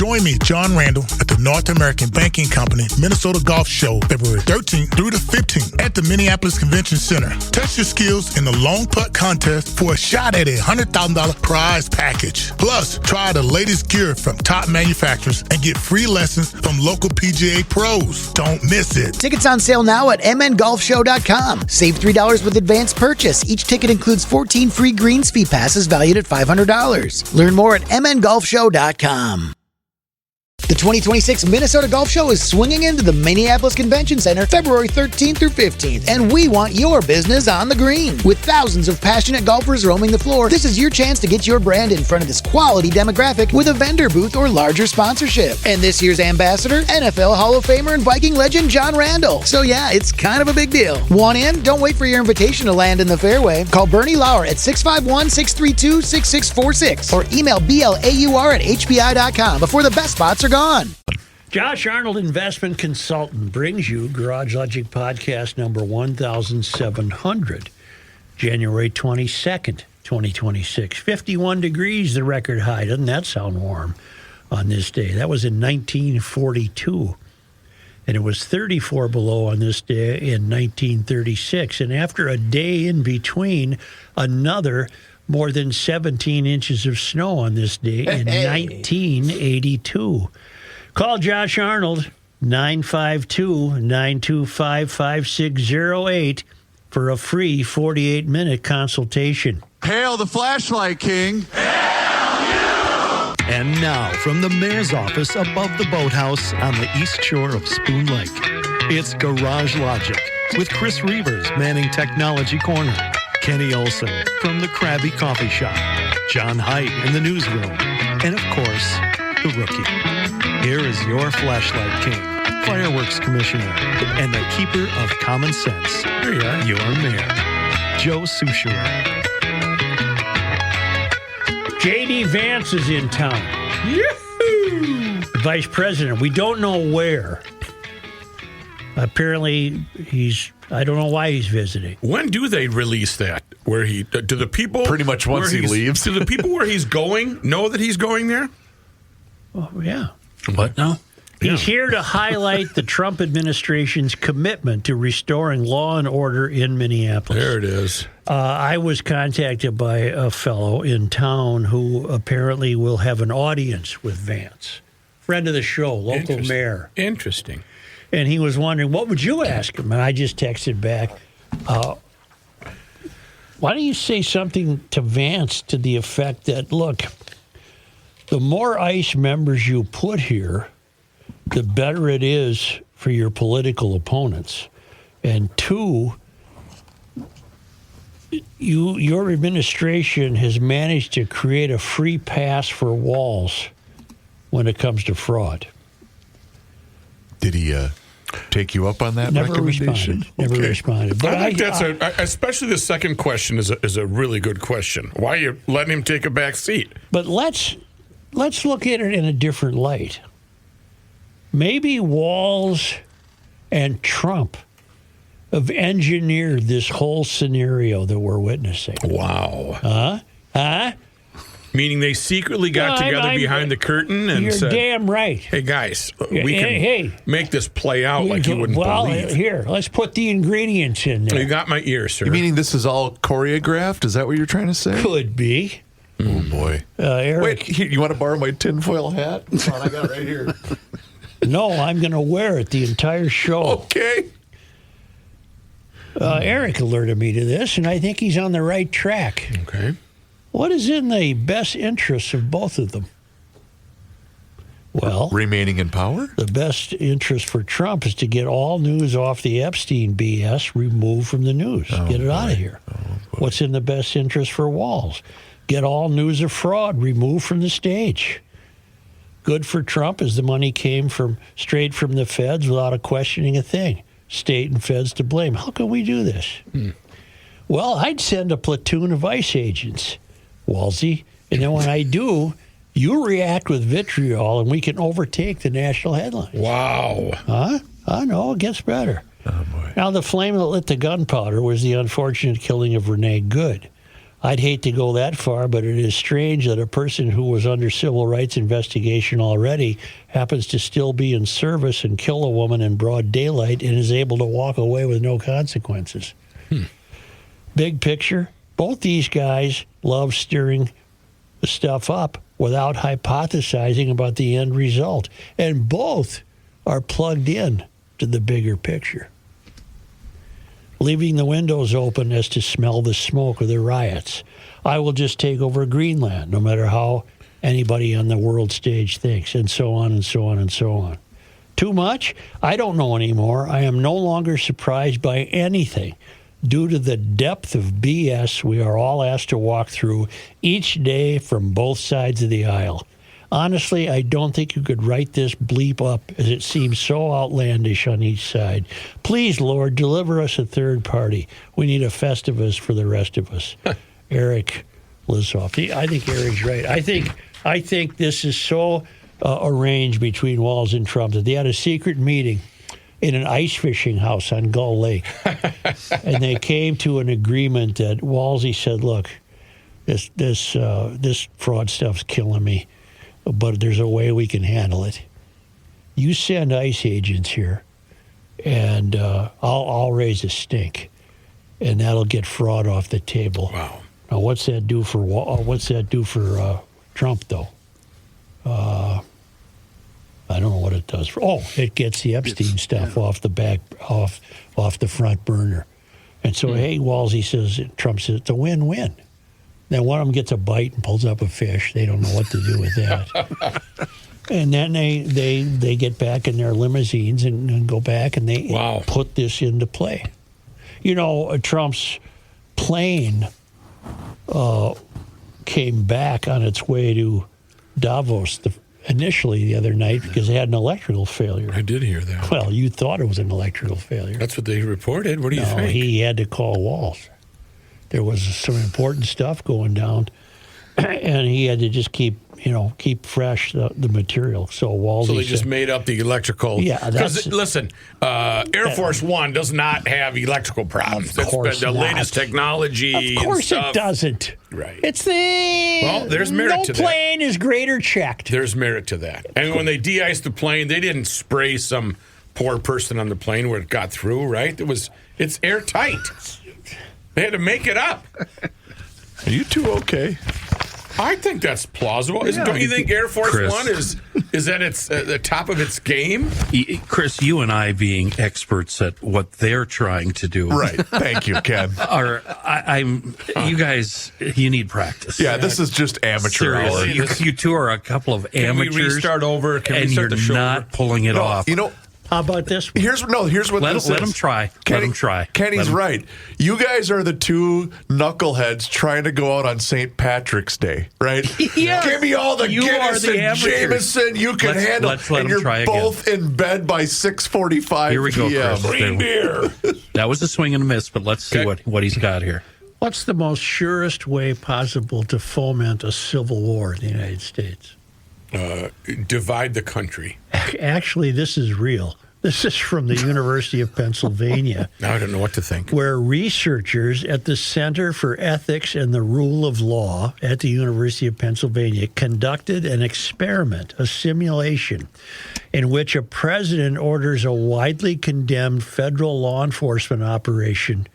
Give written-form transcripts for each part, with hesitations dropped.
Join me, John Randall, at the North American Banking Company Minnesota Golf Show, February 13th through the 15th at the Minneapolis Convention Center. Test your skills in the long putt contest for a shot at a $100,000 prize package. Plus, try the latest gear from top manufacturers and get free lessons from local PGA pros. Don't miss it. Tickets on sale now at mngolfshow.com. Save $3 with advanced purchase. Each ticket includes 14 free greens fee passes valued at $500. Learn more at mngolfshow.com. The 2026 Minnesota Golf Show is swinging into the Minneapolis Convention Center February 13th through 15th, and we want your business on the green. With thousands of passionate golfers roaming the floor, this is your chance to get your brand in front of this quality demographic with a vendor booth or larger sponsorship. And this year's ambassador, NFL Hall of Famer and Viking legend John Randall. So yeah, it's kind of a big deal. Want in? Don't wait for your invitation to land in the fairway. Call Bernie Lauer at 651-632-6646 or email blaur@hbi.com before the best spots are gone. Josh Arnold, investment consultant, brings you Garage Logic Podcast number 1700, January 22nd, 2026. 51 degrees, the record high. Doesn't that sound warm on this day? That was in 1942. And it was 34 below on this day in 1936. And after a day in between, another more than 17 inches of snow on this day in 1982. Call Josh Arnold, 952-925-5608 for a free 48-minute consultation. Hail the flashlight king. Hail you! And now, from the mayor's office above the boathouse on the east shore of Spoon Lake, it's Garage Logic with Chris Reavers manning Technology Corner, Kenny Olson from the Krabby Coffee Shop, John Heidt in the newsroom, and of course, the rookie. Here is your flashlight king, fireworks commissioner, and the keeper of common sense. Here you are. Your mayor, Joe Soucheray. J.D. Vance is in town. Yahoo! Vice President. We don't know where. Apparently, I don't know why he's visiting. When do they release that? Where do the people... Pretty much once he leaves. Do the people where he's going know that he's going there? Oh, yeah. What now? He's here to highlight the Trump administration's commitment to restoring law and order in Minneapolis. There it is. I was contacted by a fellow in town who apparently will have an audience with Vance. Friend of the show, local mayor. Interesting. And he was wondering, what would you ask him? And I just texted back, why don't you say something to Vance to the effect that, look, the more ICE members you put here, the better it is for your political opponents. And two, your administration has managed to create a free pass for Walz when it comes to fraud. Did he take you up on that recommendation? Never responded. But I think especially the second question is a really good question. Why are you letting him take a back seat? But let's look at it in a different light. Maybe Walz and Trump have engineered this whole scenario that we're witnessing. Wow. Huh? Meaning they secretly got together behind the curtain and said, damn right. Hey, guys, we can make this play out like you wouldn't believe. Here, let's put the ingredients in there. You got my ear, sir. You meaning this is all choreographed? Is that what you're trying to say? Could be. Oh, boy. Eric. Wait, here, you want to borrow my tinfoil hat? I got it right here. No, I'm going to wear it the entire show. Okay. Eric alerted me to this, and I think he's on the right track. Okay. What is in the best interests of both of them? Well, remaining in power? The best interest for Trump is to get all news off the Epstein BS removed from the news. Get it out of here. What's in the best interest for Walz? Get all news of fraud removed from the stage. Good for Trump as the money came straight from the feds without questioning a thing. State and feds to blame. How can we do this? Well, I'd send a platoon of ICE agents, Walzy, and then when I do, you react with vitriol and we can overtake the national headlines. Wow. Huh? I know, it gets better. Oh, boy. Now, the flame that lit the gunpowder was the unfortunate killing of Renee Good. I'd hate to go that far, but it is strange that a person who was under civil rights investigation already happens to still be in service and kill a woman in broad daylight and is able to walk away with no consequences. Big picture, both these guys love stirring the stuff up without hypothesizing about the end result. And both are plugged in to the bigger picture, leaving the windows open as to smell the smoke of the riots. I will just take over Greenland, no matter how anybody on the world stage thinks, and so on and so on and so on. Too much? I don't know anymore. I am no longer surprised by anything due to the depth of BS we are all asked to walk through each day from both sides of the aisle. Honestly, I don't think you could write this bleep up, as it seems so outlandish on each side. Please, Lord, deliver us a third party. We need a Festivus for the rest of us. Eric Lizoff. I think Eric's right. I think this is so arranged between Walz and Trump that they had a secret meeting in an ice fishing house on Gull Lake. And they came to an agreement that Walsey said, look, this fraud stuff's killing me, but there's a way we can handle it. You send ICE agents here, and I'll raise a stink, and that'll get fraud off the table. Wow. Now, what's that do for Trump, though? I don't know what it does. It gets the Epstein stuff off the front burner. And so, hey, Walsey says, Trump says, it's a win-win. Then one of them gets a bite and pulls up a fish. They don't know what to do with that. And then they get back in their limousines and go back and they put this into play. You know, Trump's plane came back on its way to Davos initially the other night because they had an electrical failure. I did hear that. Well, you thought it was an electrical failure. That's what they reported. What do you think? No, he had to call Walz. There was some important stuff going down, and he had to just keep fresh the material. So Walz. So they just made up the electrical. Yeah, because listen, Air Force One does not have electrical problems. Of course the not. latest technology. Of course and stuff. it doesn't. Right. It's the there's merit to that. No plane is greater checked. There's merit to that. And when they de-iced the plane, they didn't spray some poor person on the plane where it got through. Right? It's airtight. They had to make it up. Are you two okay? I think that's plausible. Don't you think Air Force Chris. One is at the top of its game? Chris, you and I being experts at what they're trying to do. Right. Thank you, Ken. You guys, you need practice. Yeah, this is just amateur hour. Seriously, you two are a couple of Can amateurs. we restart over? Can we and start you're the show not over? pulling it off. You know, How about this one? here's what Let this is. him try. Let him try. Kenny's Let him- right. You guys are the two knuckleheads trying to go out on St. Patrick's Day, right? Yes. Give me all the You Guinness are the and amateurs. Jameson you can handle. let's let and him you're try again. both in bed by 6:45 Here we go, p.m. Chris. Green beer. That was a swing and a miss, but let's see what he's got here. What's the most surest way possible to foment a civil war in the United States? Divide the country. Actually, this is real. This is from the University of Pennsylvania, Now I don't know what to think. where researchers at the Center for Ethics and the Rule of Law at the University of Pennsylvania conducted an experiment, a simulation, in which a president orders a widely condemned federal law enforcement operation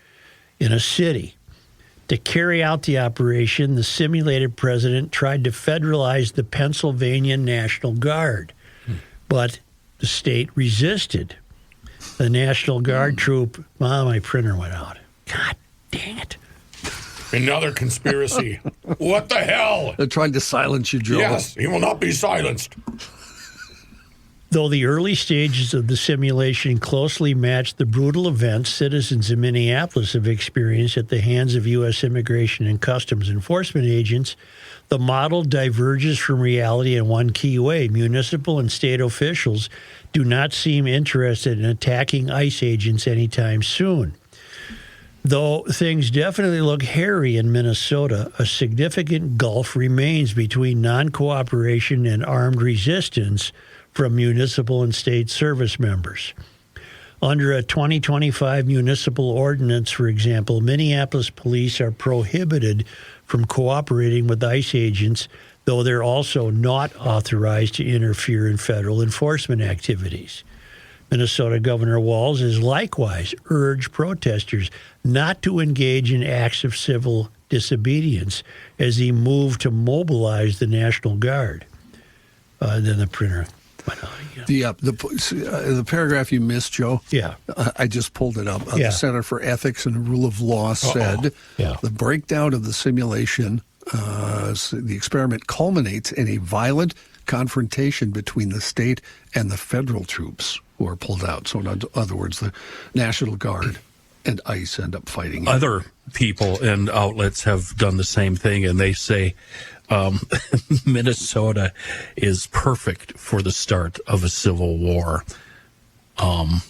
in a city. To carry out the operation, the simulated president tried to federalize the Pennsylvania National Guard, but the state resisted. The National Guard troop, my printer went out. God dang it. Another conspiracy. What the hell? They're trying to silence you, Joe. Yes, he will not be silenced. Though the early stages of the simulation closely matched the brutal events citizens in Minneapolis have experienced at the hands of U.S. Immigration and Customs Enforcement agents, the model diverges from reality in one key way. Municipal and state officials do not seem interested in attacking ICE agents anytime soon. Though things definitely look hairy in Minnesota, a significant gulf remains between non-cooperation and armed resistance from municipal and state service members. Under a 2025 municipal ordinance, for example, Minneapolis police are prohibited from cooperating with ICE agents, though they're also not authorized to interfere in federal enforcement activities. Minnesota Governor Walz has likewise urged protesters not to engage in acts of civil disobedience as he moved to mobilize the National Guard. Then the printer went out again. The paragraph you missed, Joe. Yeah. I just pulled it up. Yeah. The Center for Ethics and Rule of Law said the breakdown of the simulation, the experiment culminates in a violent confrontation between the state and the federal troops who are pulled out. So in other words, the National Guard and ICE end up fighting. Other people and outlets have done the same thing, and they say Minnesota is perfect for the start of a civil war.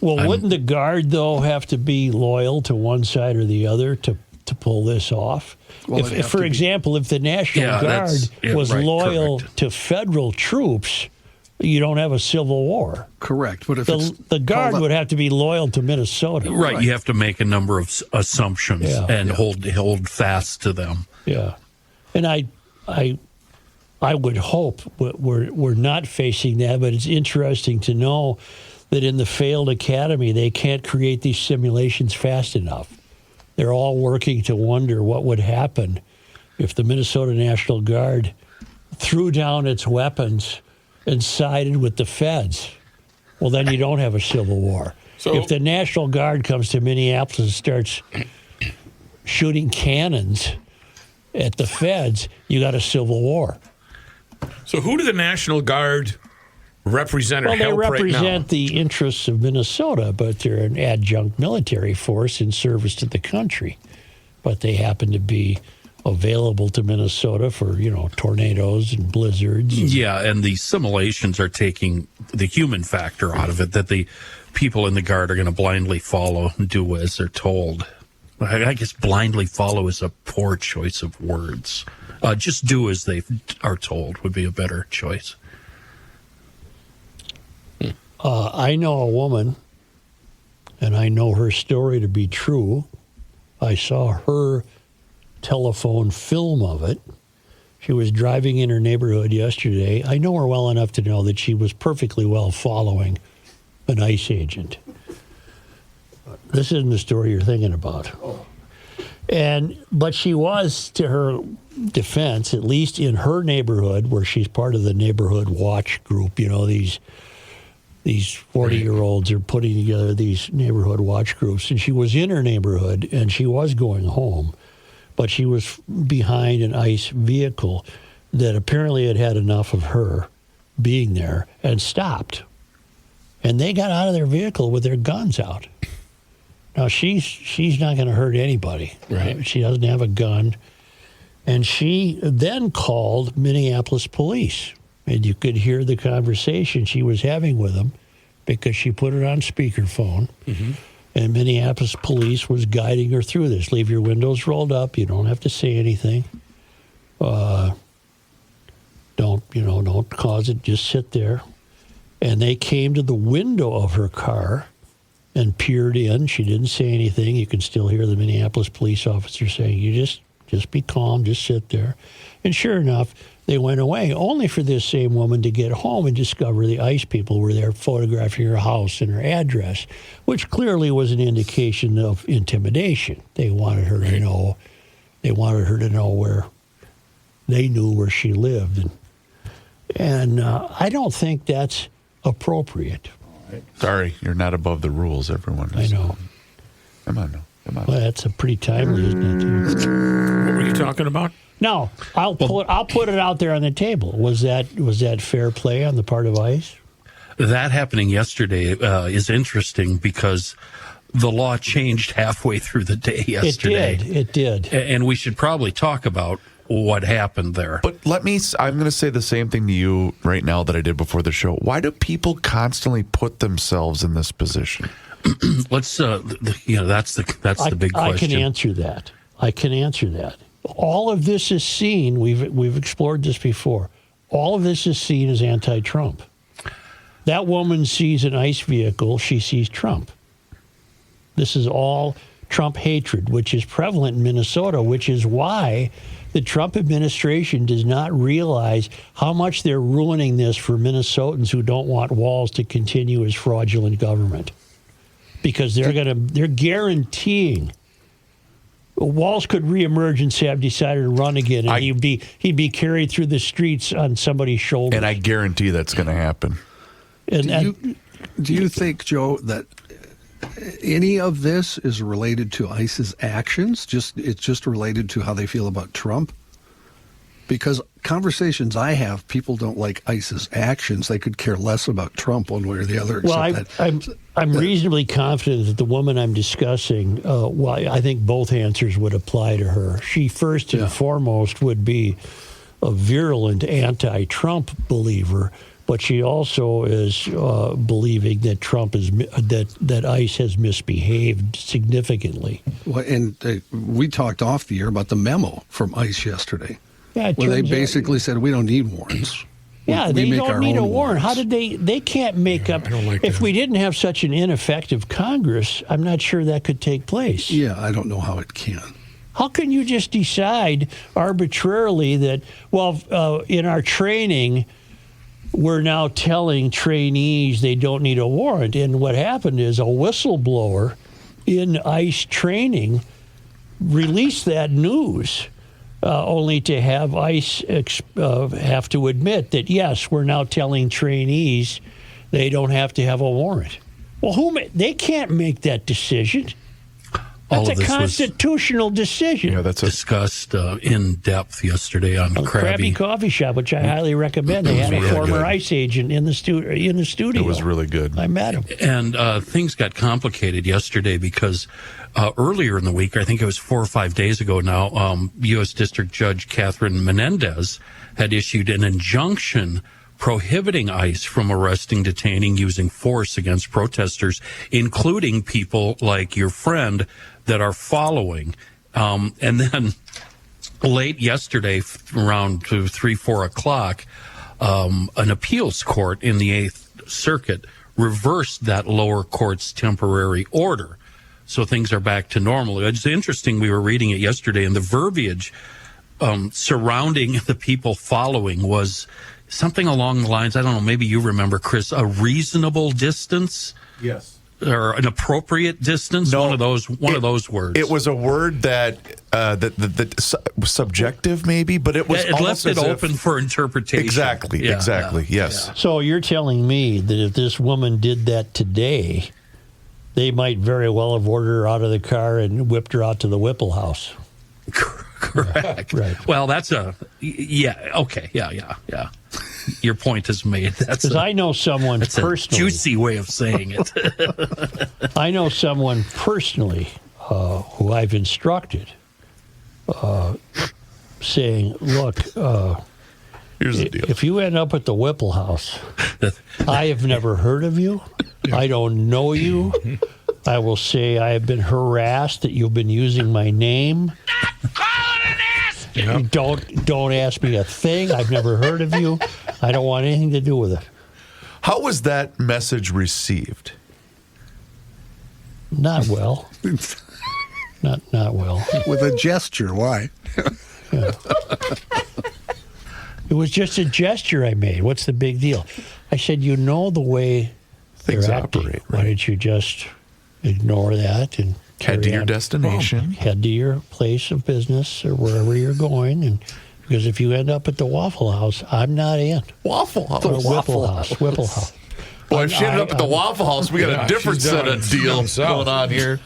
Wouldn't the Guard, though, have to be loyal to one side or the other to pull this off? Well, For example, if the National Guard was loyal correct. to federal troops, you don't have a civil war. Correct. But if The Guard would have to be loyal to Minnesota. Right, you have to make a number of assumptions and Yeah. hold fast to them. Yeah, and I would hope we're not facing that, but it's interesting to know that in the failed academy, they can't create these simulations fast enough. They're all working to wonder what would happen if the Minnesota National Guard threw down its weapons and sided with the feds. Well, then you don't have a civil war. So- if the National Guard comes to Minneapolis and starts shooting cannons at the feds, you got a civil war. So who do the National Guard represent or Well, they help right now? represent the interests of Minnesota, but they're an adjunct military force in service to the country. But they happen to be available to Minnesota for, tornadoes and blizzards. Yeah, and the simulations are taking the human factor out of it, that the people in the Guard are going to blindly follow and do as they're told. I guess blindly follow is a poor choice of words. Just do as they are told would be a better choice. I know a woman, and I know her story to be true. I saw her telephone film of it. She was driving in her neighborhood yesterday. I know her well enough to know that she was perfectly well following an ICE agent. This isn't the story you're thinking about. But she was, to her defense, at least in her neighborhood, where she's part of the neighborhood watch group, these 40-year-olds are putting together these neighborhood watch groups. And she was in her neighborhood, and she was going home, but she was behind an ICE vehicle that apparently had enough of her being there and stopped. And they got out of their vehicle with their guns out. Now, she's not going to hurt anybody. Right. She doesn't have a gun. And she then called Minneapolis police. And you could hear the conversation she was having with them because she put it on speakerphone. Mm-hmm. And Minneapolis police was guiding her through this. Leave your windows rolled up. You don't have to say anything. Don't cause it. Just sit there. And they came to the window of her car and peered in. She didn't say anything. You can still hear the Minneapolis police officer saying, "You just be calm, just sit there." And sure enough, they went away, only for this same woman to get home and discover the ICE people were there photographing her house and her address, which clearly was an indication of intimidation. They wanted her to know. They wanted her to know where they knew where she lived, and I don't think that's appropriate. Sorry, you're not above the rules, everyone. I know. Come on now. Come on. Well, that's a pretty timely, isn't it? What were you talking about? No, I'll put it out there on the table. Was that fair play on the part of ICE? That happening yesterday is interesting because the law changed halfway through the day yesterday. It did. And we should probably talk about what happened there. But I'm going to say the same thing to you right now that I did before the show. Why do people constantly put themselves in this position? Let's, that's the big question. I can answer that. All of this is seen. We've explored this before. All of this is seen as anti-Trump. That woman sees an ICE vehicle. She sees Trump. This is all Trump hatred, which is prevalent in Minnesota, which is why the Trump administration does not realize how much they're ruining this for Minnesotans who don't want Walz to continue his fraudulent government. Because they're guaranteeing Walz could reemerge and say, "I've decided to run again," and he'd be carried through the streets on somebody's shoulder. And I guarantee that's going to happen. Do you think, Joe, that any of this is related to ICE's actions? It's just related to how they feel about Trump? Because conversations I have, people don't like ICE's actions. They could care less about Trump one way or the other. Well, I'm reasonably confident that the woman I'm discussing, I think both answers would apply to her. She first and foremost would be a virulent anti-Trump believer, but she also is believing that Trump is that ICE has misbehaved significantly. Well, and we talked off the air about the memo from ICE yesterday. Yeah, where they basically said we don't need warrants. Yeah, they don't need a warrant. How did they can't make up. I don't like if that. we didn't have such an ineffective Congress, I'm not sure that could take place. Yeah, I don't know how it can. How can you just decide arbitrarily that, in our training, we're now telling trainees they don't need a warrant? And what happened is a whistleblower in ICE training released that news. Only to have ICE have to admit that, yes, we're now telling trainees they don't have to have a warrant. Well, they can't make that decision. That's a constitutional decision. Yeah, that's discussed in depth yesterday on Krabby Coffee Shop, which I highly recommend. They had a former ICE agent in the studio. It was really good. I met him. And things got complicated yesterday because earlier in the week, I think it was 4 or 5 days ago now, U.S. District Judge Catherine Menendez had issued an injunction prohibiting ICE from arresting, detaining, using force against protesters, including people like your friend that are following. And then late yesterday, around 3, 4 o'clock, an appeals court in the 8th Circuit reversed that lower court's temporary order. So things are back to normal. It's interesting. We were reading it yesterday, and the verbiage surrounding the people following was something along the lines, I don't know, maybe you remember, Chris, a reasonable distance? Yes. Or an appropriate distance? No, one of those words. It was a word that was subjective, maybe, but it was it left it open for interpretation. Exactly, yes. Yeah. So you're telling me that if this woman did that today, they might very well have ordered her out of the car and whipped her out to the Whipple House. Correct. Right. Well, that's okay. Yeah. Your point is made. Because I know someone personally. A juicy way of saying it. I know someone personally who I've instructed, saying, look, here's the deal. If you end up at the Whipple House, I have never heard of you. I don't know you. I will say I have been harassed that you've been using my name. Yeah. Don't ask me a thing. I've never heard of you. I don't want anything to do with it. How was that message received? Not well. Not well. With a gesture, why? Yeah. It was just a gesture I made. What's the big deal? I said, you know the way Things they're acting. operate, Why right? don't you just ignore that and Head to your destination. Head to your place of business or wherever you're going, and because if you end up at the Waffle House, I'm not in. Waffle House. Or Whipple House. Boy, if she ended up at the Waffle House, we got a different she's set down of deals south. going on here.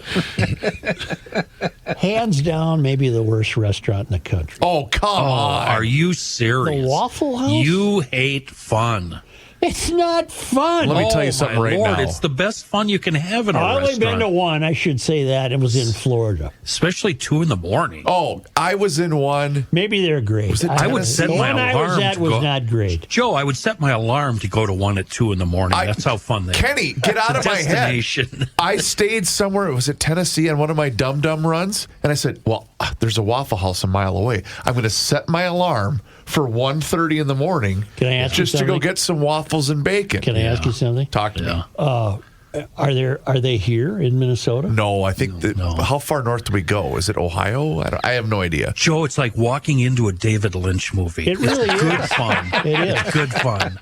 Hands down, maybe the worst restaurant in the country. Oh, come on. Are you serious? The Waffle House? You hate fun. It's not fun. Let me tell you something my right Lord, now. It's the best fun you can have in a I've only restaurant. been to one, I should say that. It was in Florida. Especially 2 a.m. Oh, I was in one. Maybe they're great. Was it I would set the my one I alarm was at to was go. not great. Joe, I would set my alarm to go to one at 2 a.m. That's how fun they are. Kenny, get out of my head. Destination. I stayed somewhere, it was at Tennessee on one of my dum-dum runs, and I said, well, there's a Waffle House a mile away. I'm going to set my alarm for 1:30 in the morning Can I ask you just to go something? get some waffles and bacon. Can I ask you something? Talk to me. Are they here in Minnesota? No, I think how far north do we go? Is it Ohio? I have no idea. Joe, it's like walking into a David Lynch movie. It really it's good is. fun. It is. It's good fun.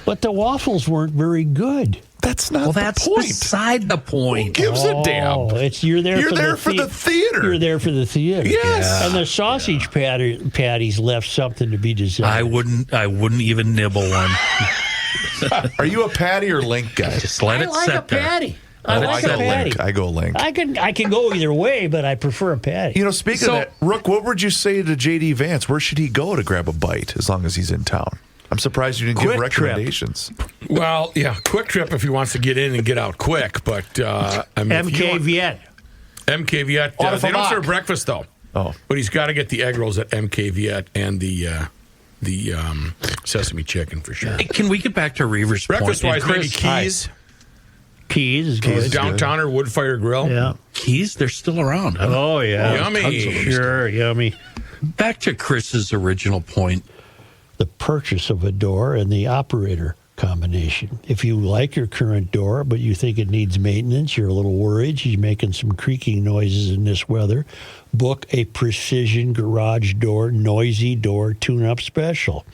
But the waffles weren't very good. That's not Well, the that's point. beside the point. Who gives a damn? You're there for the theater. You're there for the theater. Yes. Yeah. And the sausage patties left something to be desired. I wouldn't even nibble one. Are you a Patty or Link guy? Just let it sit there. patty. I Let it like sit a there. patty. I go Link. I can go either way, but I prefer a patty. You know, speaking of that, Rook, what would you say to J.D. Vance? Where should he go to grab a bite as long as he's in town? I'm surprised you didn't give Quick Trip. recommendations. Well, yeah, Quick Trip if he wants to get in and get out quick. But I mean, MK Viet. MK Viet. Order They for don't Mark. serve breakfast though. Oh. But he's got to get the egg rolls at MK Viet and the sesame chicken for sure. Hey, can we get back to Reaver's Breakfast point? wise, And maybe Chris, Keys is good. Downtowner Woodfire Grill. Yeah. Keys, they're still around. Huh? Oh, yeah. Yummy. Tons of them. Sure, yummy. Back to Chris's original point. The purchase of a door and the operator combination. If you like your current door, but you think it needs maintenance, you're a little worried, she's making some creaking noises in this weather, book a Precision Garage Door Noisy Door Tune-Up Special.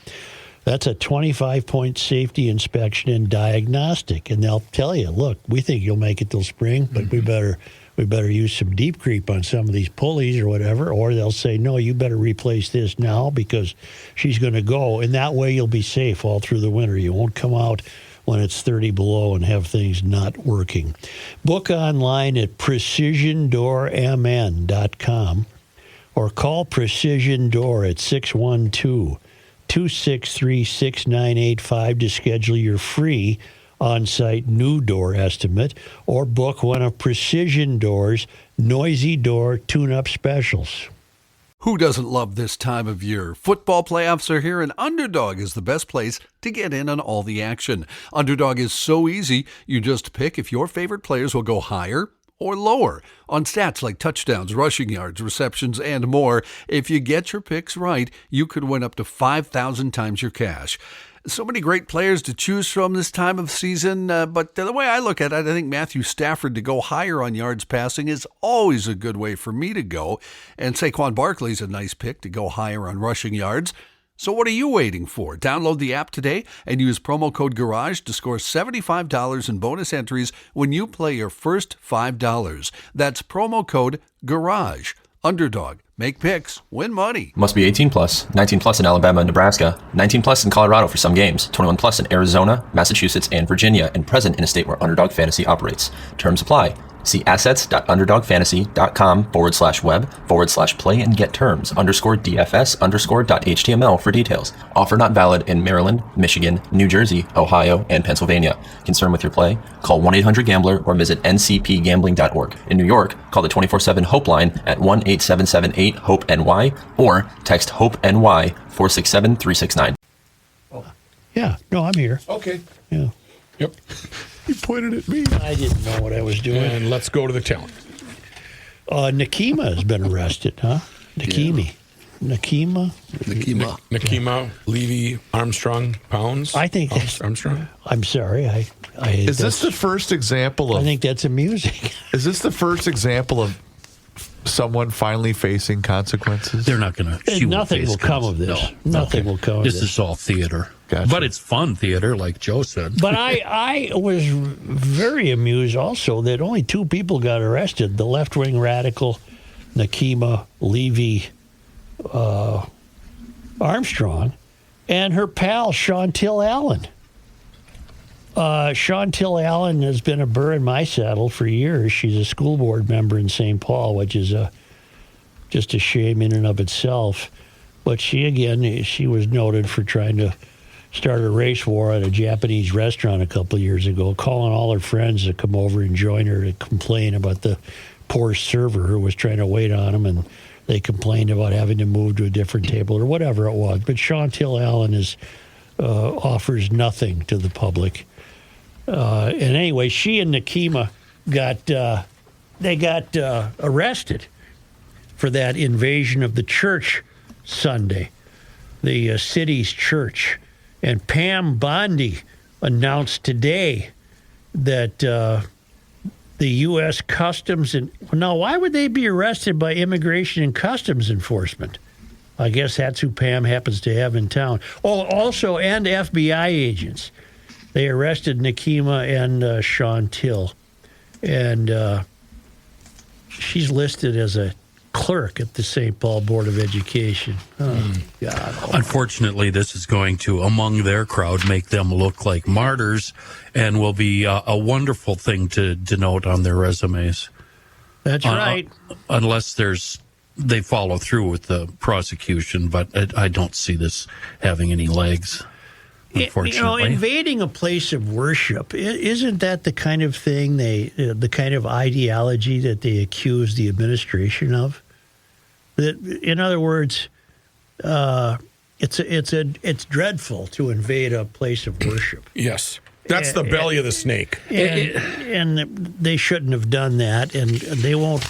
That's a 25-point safety inspection and diagnostic, and they'll tell you, look, we think you'll make it till spring, but we better use some deep creep on some of these pulleys or whatever, or they'll say, no, you better replace this now because she's going to go, and that way you'll be safe all through the winter. You won't come out when it's 30 below and have things not working. Book online at precisiondoormn.com or call Precision Door at 612-263-6985 to schedule your free on-site new door estimate or book one of Precision Door's noisy door tune-up specials. Who doesn't love this time of year? Football playoffs are here, and Underdog is the best place to get in on all the action. Underdog is so easy, you just pick if your favorite players will go higher or lower on stats like touchdowns, rushing yards, receptions, and more. If you get your picks right, you could win up to 5,000 times your cash. So many great players to choose from this time of season, but the way I look at it, I think Matthew Stafford to go higher on yards passing is always a good way for me to go, and Saquon Barkley's a nice pick to go higher on rushing yards. So what are you waiting for? Download the app today and use promo code GARAGE to score $75 in bonus entries when you play your first $5. That's promo code GARAGE. Underdog. Make picks. Win money. Must be 18 plus, 19 plus in Alabama and Nebraska, 19 plus in Colorado for some games, 21 plus in Arizona, Massachusetts, and Virginia, and present in a state where Underdog Fantasy operates. Terms apply. See assets.underdogfantasy.com/web/play and get terms _DFS_.html for details. Offer not valid in Maryland, Michigan, New Jersey, Ohio, and Pennsylvania. Concerned with your play? Call 1-800-GAMBLER or visit ncpgambling.org. In New York, call the 24/7 Hope line at 1-877-8-HOPE-NY or text HOPE-NY 467-369. Yeah, no, I'm here. Okay. Yeah. Yep. You pointed at me. I didn't know what I was doing. And let's go to the town. Nekima has been arrested, huh? Nekima. Nekima, Levy-Armstrong pounds. I think that's, Armstrong. I'm sorry. Is this the first example I of? think that's amusing. Is this the first example of someone finally facing consequences? They're not going to. Nothing will come of this. No. Nothing will come of This this. is all theater. Gotcha. But it's fun theater, like Joe said. But I was very amused also that only two people got arrested. The left-wing radical Nekima Levy Armstrong and her pal Chauntyll Allen. Chauntyll Allen has been a burr in my saddle for years. She's a school board member in St. Paul, which is just a shame in and of itself. But she was noted for trying to start a race war at a Japanese restaurant a couple of years ago, calling all her friends to come over and join her to complain about the poor server who was trying to wait on them, and they complained about having to move to a different table or whatever it was. But Chauntyll Allen offers nothing to the public. And anyway, she and Nekima got arrested for that invasion of the church Sunday, the city's church. And Pam Bondi announced today that the U.S. Customs and now, why would they be arrested by Immigration and Customs Enforcement? I guess that's who Pam happens to have in town. Oh, also, and FBI agents. They arrested Nekima and Chauntyll, and she's listed as a clerk at the St. Paul Board of Education. Oh, God. Unfortunately, this is going to, among their crowd, make them look like martyrs and will be a wonderful thing to denote on their resumes. That's right. Unless they follow through with the prosecution, but I don't see this having any legs, unfortunately. Invading a place of worship, isn't that the kind of thing the kind of ideology that they accuse the administration of? That, in other words, it's dreadful to invade a place of worship. Yes. That's the belly of the snake. And they shouldn't have done that, and they won't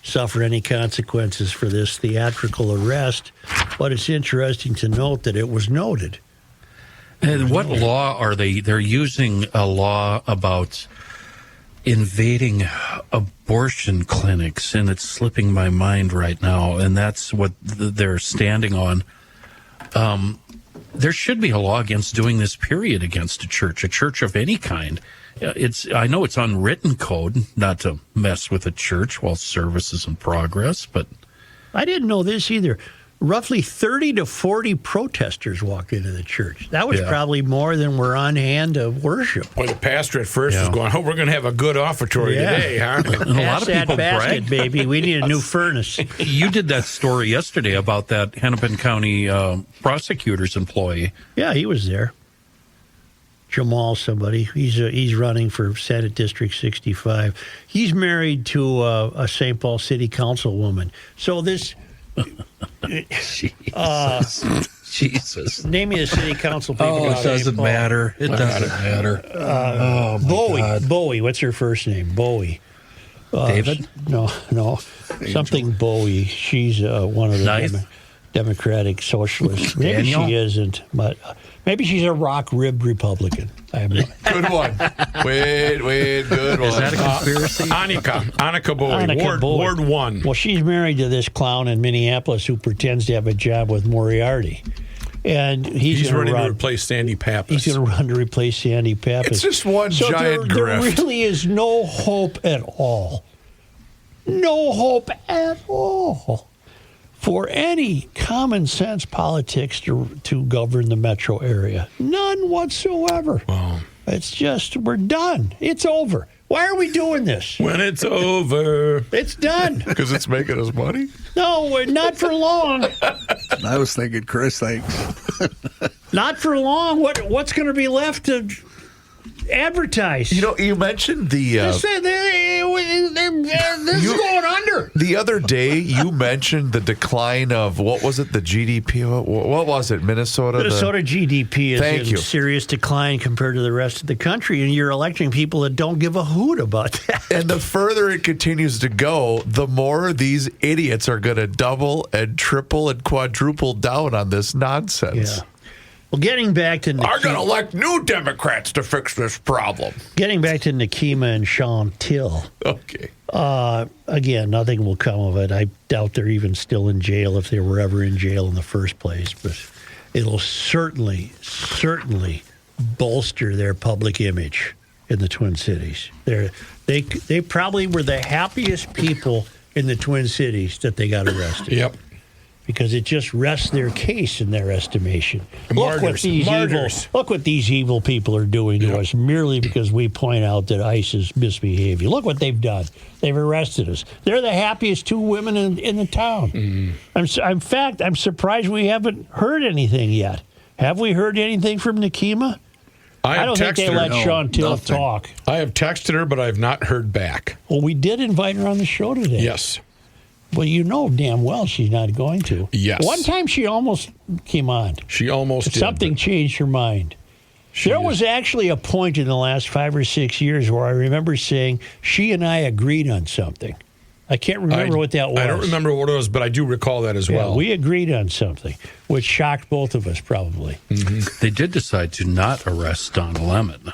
suffer any consequences for this theatrical arrest. But it's interesting to note that it was noted. And what law are they? They're using a law about invading abortion clinics, and it's slipping my mind right now, and that's what they're standing on. There should be a law against doing this, period, against a church of any kind. I know it's unwritten code not to mess with a church while service is in progress, but I didn't know this either. Roughly 30 to 40 protesters walked into the church. That was probably more than were on hand to worship. Well, the pastor at first was going, we're going to have a good offertory today, huh? And a lot of people basket, baby. We need a new furnace. You did that story yesterday about that Hennepin County prosecutor's employee. Yeah, he was there. Jamal somebody. He's running for Senate District 65. He's married to a St. Paul City Council woman. So this... Jesus. Name me the city council people. It doesn't matter. It doesn't matter. Bowie. What's her first name? Bowie. David? No. Something Bowie. She's one of the Democratic Socialists. Maybe she isn't, but maybe she's a rock-ribbed Republican. I have no. Good one. Wait, good one. Is that a conspiracy? Annika Bowie, Ward 1. Well, she's married to this clown in Minneapolis who pretends to have a job with Moriarty. And he's running to replace Sandy Pappas. He's going to run to replace Sandy Pappas. It's just one giant grift. There really is no hope at all. No hope at all for any common sense politics to govern the metro area. None whatsoever. Wow. It's just, we're done. It's over. Why are we doing this? When it's over. It's done. Because it's making us money? No, we're not for long. I was thinking, Chris, thanks. Not for long. What's going to be left to advertise? You mentioned the... This is going under. The other day, you mentioned the decline of, what was it, the GDP? What was it, Minnesota? Minnesota GDP is in you. serious decline compared to the rest of the country, and you're electing people that don't give a hoot about that. And the further it continues to go, the more these idiots are going to double and triple and quadruple down on this nonsense. Yeah. Well, getting back to Are going to elect new Democrats to fix this problem. Getting back to Nekima and Chauntyll. Okay. Again, nothing will come of it. I doubt they're even still in jail if they were ever in jail in the first place. But it'll certainly bolster their public image in the Twin Cities. They probably were the happiest people in the Twin Cities that they got arrested. Yep. Because it just rests their case in their estimation. Martyrs. Look what these evil people are doing to us merely because we point out that ICE is misbehaving. Look what they've done. They've arrested us. They're the happiest two women in the town. Mm-hmm. In fact, I'm surprised we haven't heard anything yet. Have we heard anything from Nekima? I don't think they let Chauntyll talk. I have texted her, but I have not heard back. Well, we did invite her on the show today. Yes. Well, you know damn well she's not going to. Yes. One time she almost came on. She almost did. Something changed her mind. There was actually a point in the last 5 or 6 years where I remember saying she and I agreed on something. I can't remember what that was. I don't remember what it was, but I do recall that as well. We agreed on something, which shocked both of us probably. Mm-hmm. They did decide to not arrest Don Lemon.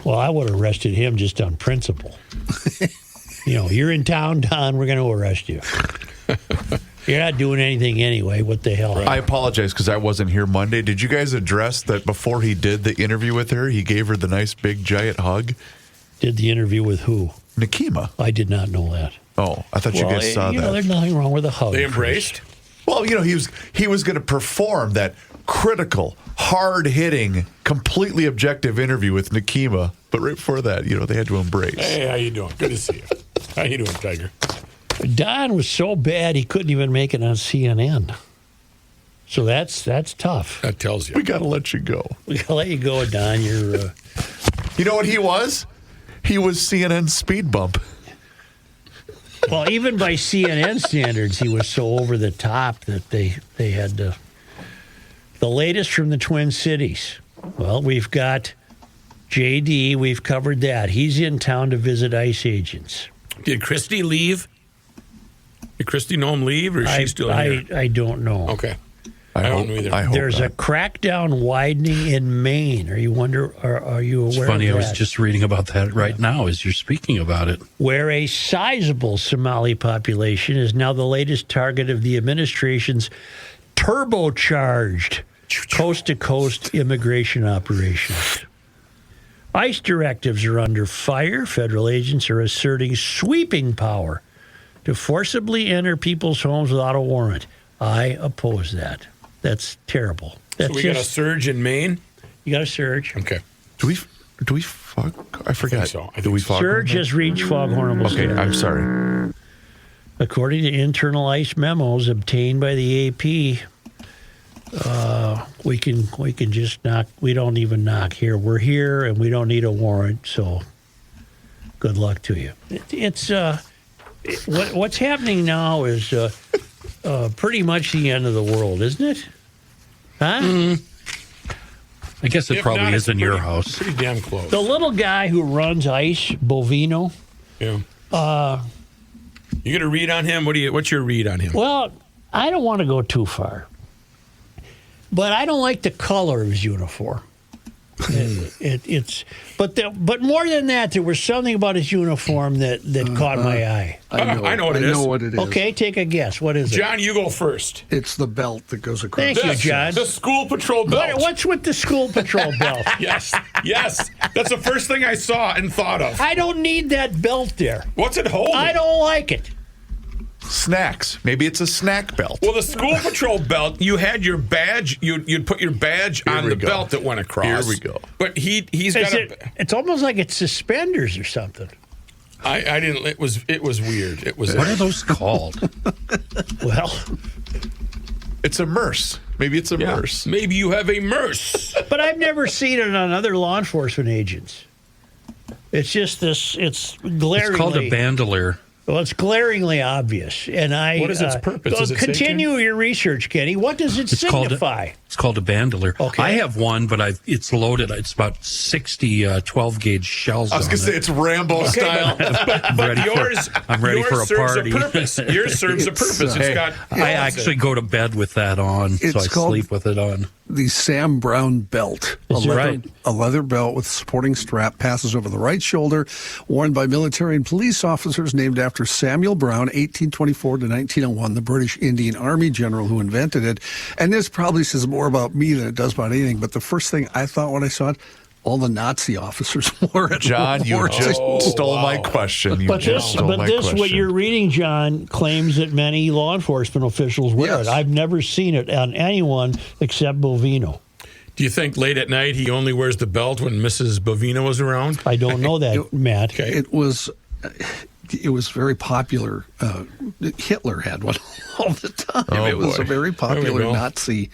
Well, I would have arrested him just on principle. You're in town, Don. We're going to arrest you. You're not doing anything anyway. What the hell? I apologize because I wasn't here Monday. Did you guys address that before he did the interview with her? He gave her the nice big giant hug. Did the interview with who? Nekima. I did not know that. Oh, I thought you guys saw that. There's nothing wrong with a hug. They embraced? Well, he was going to perform that critical, hard-hitting, completely objective interview with Nekima. But right before that, they had to embrace. Hey, how you doing? Good to see you. How you doing, Tiger? Don was so bad he couldn't even make it on CNN. So that's tough. That tells you. We got to let you go. We got to let you go, Don. You're. You know what he was? He was CNN's speed bump. Well, even by CNN standards, he was so over the top that they had to. The latest from the Twin Cities. Well, we've got JD. We've covered that. He's in town to visit ICE agents. Did Christy leave? Did Christy know him leave, or is she still here? I don't know. Okay. I don't know either. There's a crackdown widening in Maine. Are you aware It's funny, of that? I was just reading about that right now as you're speaking about it. Where a sizable Somali population is now the latest target of the administration's turbocharged coast-to-coast immigration operations. ICE directives are under fire. Federal agents are asserting sweeping power to forcibly enter people's homes without a warrant. I oppose that. That's terrible. So we got a surge in Maine? You got a surge. Okay. Do we fog? I forgot. so. Do we fog? Surge has reached foghorn Okay, status. I'm sorry. According to internal ICE memos obtained by the AP, we can just knock. We don't even knock here. We're here, and we don't need a warrant. So, good luck to you. What's happening now is pretty much the end of the world, isn't it? Huh? I guess it If probably not, is it's in your house. Pretty damn close. The little guy who runs ICE, Bovino. Yeah. You get a read on him? What's your read on him? Well, I don't want to go too far, but I don't like the color of his uniform. But more than that, there was something about his uniform that caught my eye. I know what it is. I know what it is. Okay, take a guess. What is it? John, you go first. It's the belt that goes across. Thank you, This, John. The school patrol belt. What's with the school patrol belt? Yes. That's the first thing I saw and thought of. I don't need that belt there. What's it holding? I don't like it. Snacks. Maybe it's a snack belt. Well, the school patrol belt, you had your badge. You'd put your badge Here on we the go. belt that went across. Here we go. But he's got It's almost like it's suspenders or something. I didn't. It was weird. It was. What are those called? Well, It's a merce. Maybe it's a merce. Maybe you have a merce. but I've never seen it on other law enforcement agents. It's just this. It's glaringly. It's called a bandolier. Well, it's glaringly obvious, and What is its purpose? Does it say, continue your research, Kenny. What does it signify? It's called a bandolier. Okay. I have one, but it's loaded. It's about 60 12-gauge shells. I was going to say it's Rambo style. But yours, I'm ready yours for a serves party. A purpose. Yours serves a purpose. It's Hey, got. I actually go to bed with that on, so It's I called- sleep with it on. The Sam Brown belt. Is it right? A leather belt with supporting strap passes over the right shoulder, worn by military and police officers named after Samuel Brown, 1824 to 1901, the British Indian Army general who invented it. And this probably says more about me than it does about anything, but the first thing I thought when I saw it, all the Nazi officers wore it. John, you just stole my question. But this, what you're reading, John, claims that many law enforcement officials wear Yes. it. I've never seen it on anyone except Bovino. Do you think late at night he only wears the belt when Mrs. Bovino was around? I don't know that, Matt. Okay. It was very popular. Hitler had one all the time. Oh, it was boy. a very popular go. Nazi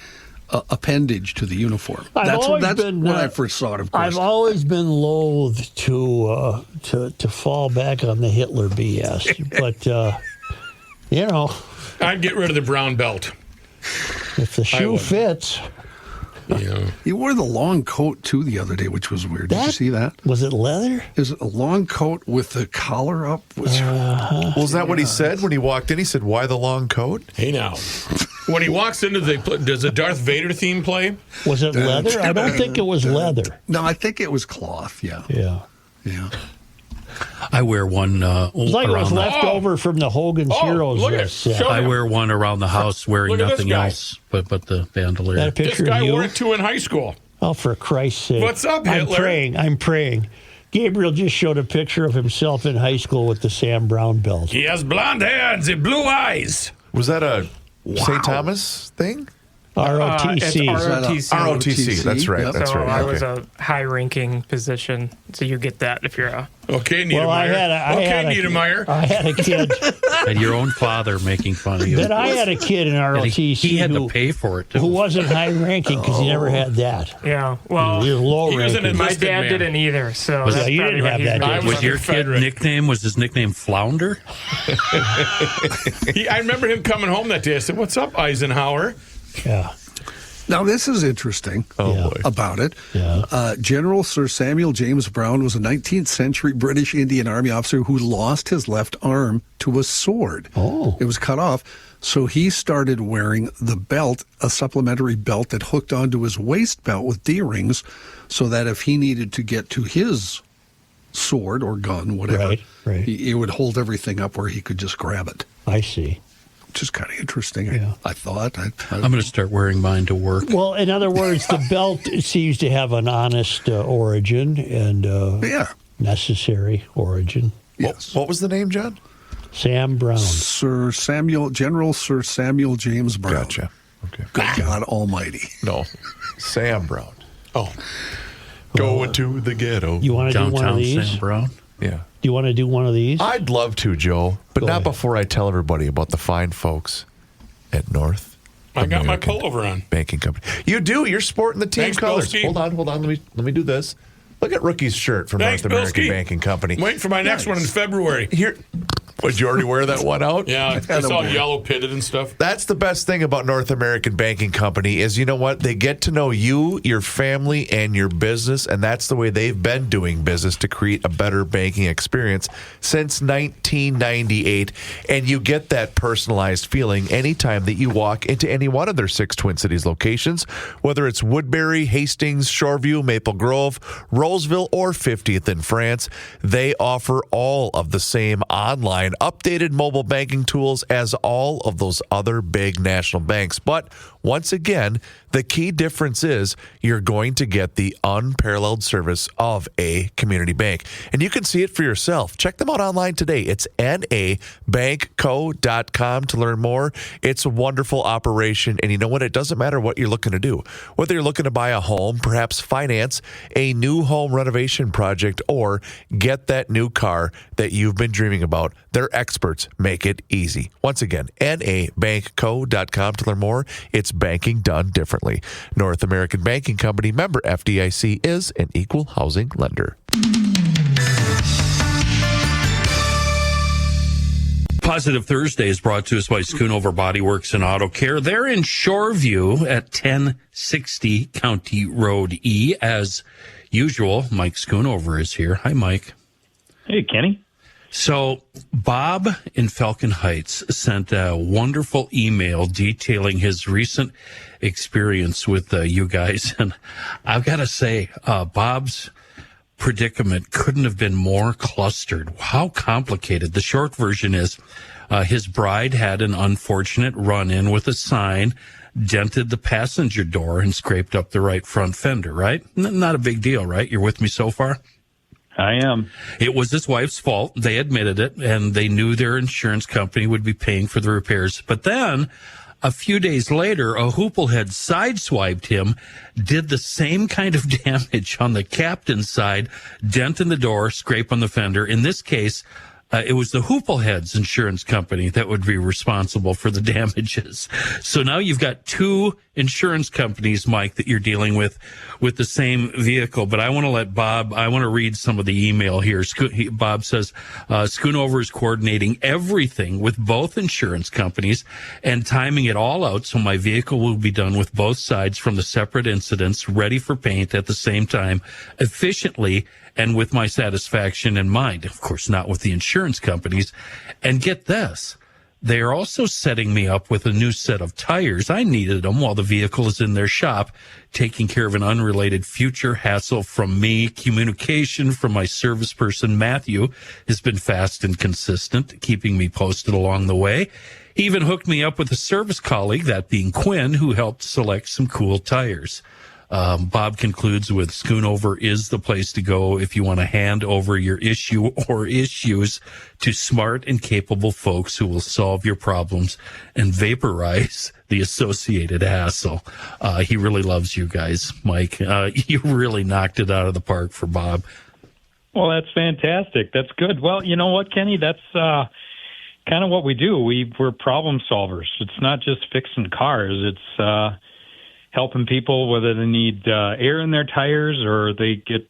appendage to the uniform. I've That's always when been, I first saw it, of course. I've always been loath to fall back on the Hitler BS, but I'd get rid of the brown belt. if the shoe would. fits, Yeah. He wore the long coat, too, the other day, which was weird. Did you That- see that? was it leather? Is it a long coat with the collar up? Well, is that what he said when he walked in? He said, "Why the long coat?" Hey now. When he walks into does the Darth Vader theme play? Was it leather? I don't think it was leather. No, I think it was cloth. Yeah. Yeah. I wear one. It's like it was left over from the Hogan's Heroes look at set. show I him. wear one around the house wearing Look at this nothing guy. else but the bandolier. That a This picture guy of you? wore it too in high school. Oh, for Christ's sake. What's up, I'm Hitler? praying. Gabriel just showed a picture of himself in high school with the Sam Brown belt. He has blonde hair and the blue eyes. Was that a St. Thomas thing? ROTC. It's ROTC. ROTC. That's right. Yep. That's So right. I Okay. was a high-ranking position, so you get that if you're a. Okay, Niedermeyer. Well, I had Niedermeyer. I had a kid. And your own father making fun of you. Then I had a kid in And ROTC he had who, to pay for it, too. who wasn't high ranking because he never had that. Yeah, well, He was low He was an ranking. my enlisted dad man. didn't either. So Was that's that- you probably didn't what have he's that, been did you? doing. Was your kid Confederate. nickname, was his nickname Flounder? I remember him coming home that day. I said, "What's up, Eisenhower?" Yeah. Now, this is interesting boy. about it. Yeah. General Sir Samuel James Brown was a 19th century British Indian Army officer who lost his left arm to a sword. Oh. It was cut off. So he started wearing the belt, a supplementary belt that hooked onto his waist belt with D-rings, so that if he needed to get to his sword or gun, whatever, Right. It would hold everything up where he could just grab it. I see. Which is kind of interesting, Yeah. I thought. I'm going to start wearing mine to work. Well, in other words, the belt seems to have an honest origin and yeah. necessary origin. Yes. What was the name, John? Sam Brown. General Sir Samuel James Brown. Gotcha. Okay. Good God Almighty. No, Sam Brown. Oh, Going to the ghetto. You want to do one of Downtown these? Sam Brown. Yeah. Do you want to do one of these? I'd love to, Joe, but Go not ahead. before I tell everybody about the fine folks at North. I got my American pullover on. Banking Company. You do. You're sporting the team Thanks, colors. Bilski. Hold on. Let me do this. Look at Rookie's shirt from Thanks, North American Bilski. Banking Company. I'm waiting for my next one in February. Here. Would you already wear that one out? Yeah, it's all yellow pitted and stuff. That's the best thing about North American Banking Company is, you know what? They get to know you, your family, and your business, and that's the way they've been doing business to create a better banking experience since 1998. And you get that personalized feeling anytime that you walk into any one of their 6 Twin Cities locations, whether it's Woodbury, Hastings, Shoreview, Maple Grove, Roseville, or 50th in France. They offer all of the same online updated mobile banking tools as all of those other big national banks. But once again, the key difference is you're going to get the unparalleled service of a community bank. And you can see it for yourself. Check them out online today. It's nabankco.com to learn more. It's a wonderful operation. And you know what? It doesn't matter what you're looking to do. Whether you're looking to buy a home, perhaps finance a new home renovation project, or get that new car that you've been dreaming about, their experts make it easy. Once again, nabankco.com to learn more. It's banking done differently. North American Banking Company, member FDIC, is an equal housing lender. Positive Thursday is brought to us by Schoonover Body Works and Auto Care. They're in Shoreview at 1060 County Road E. As usual, Mike Schoonover is here. Hi, Mike. Hey, Kenny. So Bob in Falcon Heights sent a wonderful email detailing his recent experience with you guys. And I've got to say, Bob's predicament couldn't have been more clustered. How complicated. The short version is his bride had an unfortunate run-in with a sign, dented the passenger door, and scraped up the right front fender, right? Not a big deal, right? You're with me so far? I am. It was his wife's fault. They admitted it, and they knew their insurance company would be paying for the repairs. But then, a few days later, a hooplehead sideswiped him, did the same kind of damage on the captain's side, dent in the door, scrape on the fender. In this case, it was the hooplehead's insurance company that would be responsible for the damages. So now you've got two insurance companies, Mike, that you're dealing with the same vehicle. But I want to let Bob, I want to read some of the email here. Bob says, Schoonover is coordinating everything with both insurance companies and timing it all out so my vehicle will be done with both sides from the separate incidents, ready for paint at the same time, efficiently, and with my satisfaction in mind. Of course, not with the insurance companies. And get this, They are also setting me up with a new set of tires. I needed them while the vehicle is in their shop, taking care of an unrelated future hassle from me. Communication from my service person, Matthew, has been fast and consistent, keeping me posted along the way. He even hooked me up with a service colleague, that being Quinn, who helped select some cool tires. Bob concludes with Schoonover is the place to go if you want to hand over your issue or issues to smart and capable folks who will solve your problems and vaporize the associated hassle. He really loves you guys, Mike. You really knocked it out of the park for Bob. Well, that's fantastic. That's good. Well, you know what, Kenny? That's kind of what we do. We're problem solvers. It's not just fixing cars. It's helping people whether they need air in their tires or they get,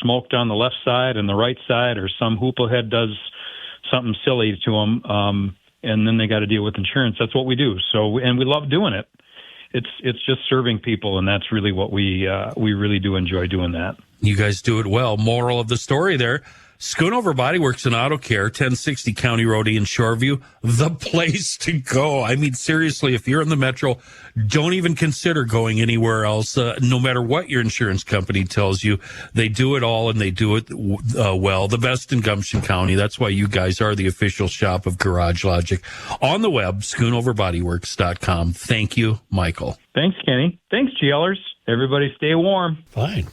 smoked on the left side and the right side, or some hooplehead does something silly to them, and then they got to deal with insurance. That's what we do. So, and we love doing it. It's just serving people, and that's really what we really do enjoy doing that. You guys do it well. Moral of the story there. Schoonover Body Works and Auto Care, 1060 County Road in Shoreview, the place to go. I mean, seriously, if you're in the metro, don't even consider going anywhere else. No matter what your insurance company tells you, they do it all and they do it well. The best in Gumption County. That's why you guys are the official shop of Garage Logic. On the web, schoonoverbodyworks.com. Thank you, Michael. Thanks, Kenny. Thanks, GLers. Everybody stay warm. Fine.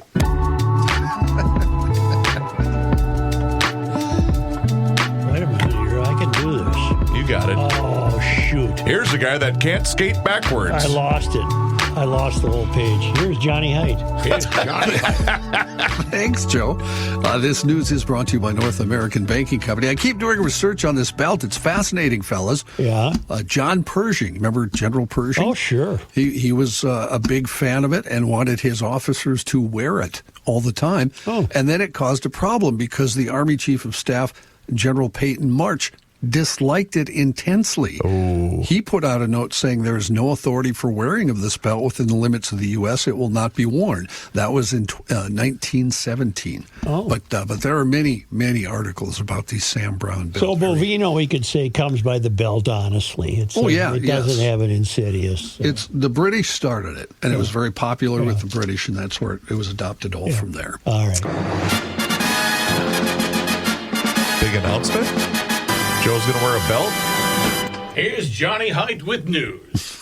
You got it. Oh, shoot. Here's a guy that can't skate backwards. I lost it. I lost the whole page. Here's Johnny Heidt. Here's Johnny. Thanks, Joe. This news is brought to you by North American Banking Company. I keep doing research on this belt. It's fascinating, fellas. Yeah. John Pershing, remember General Pershing? Oh, sure. He was a big fan of it and wanted his officers to wear it all the time. Oh. And then it caused a problem because the Army Chief of Staff, General Peyton March, disliked it intensely. Oh. He put out a note saying there is no authority for wearing of this belt within the limits of the U.S. It will not be worn. That was in 1917. Oh. But there are many, many articles about these Sam Brown belts. So Bovino, we could say, comes by the belt, honestly. It doesn't have an insidious. It's the British started it, and it was very popular with the British, and that's where it was adopted from there. All right. Big announcement? Joe's going to wear a belt? Here's Johnny Heidt with news.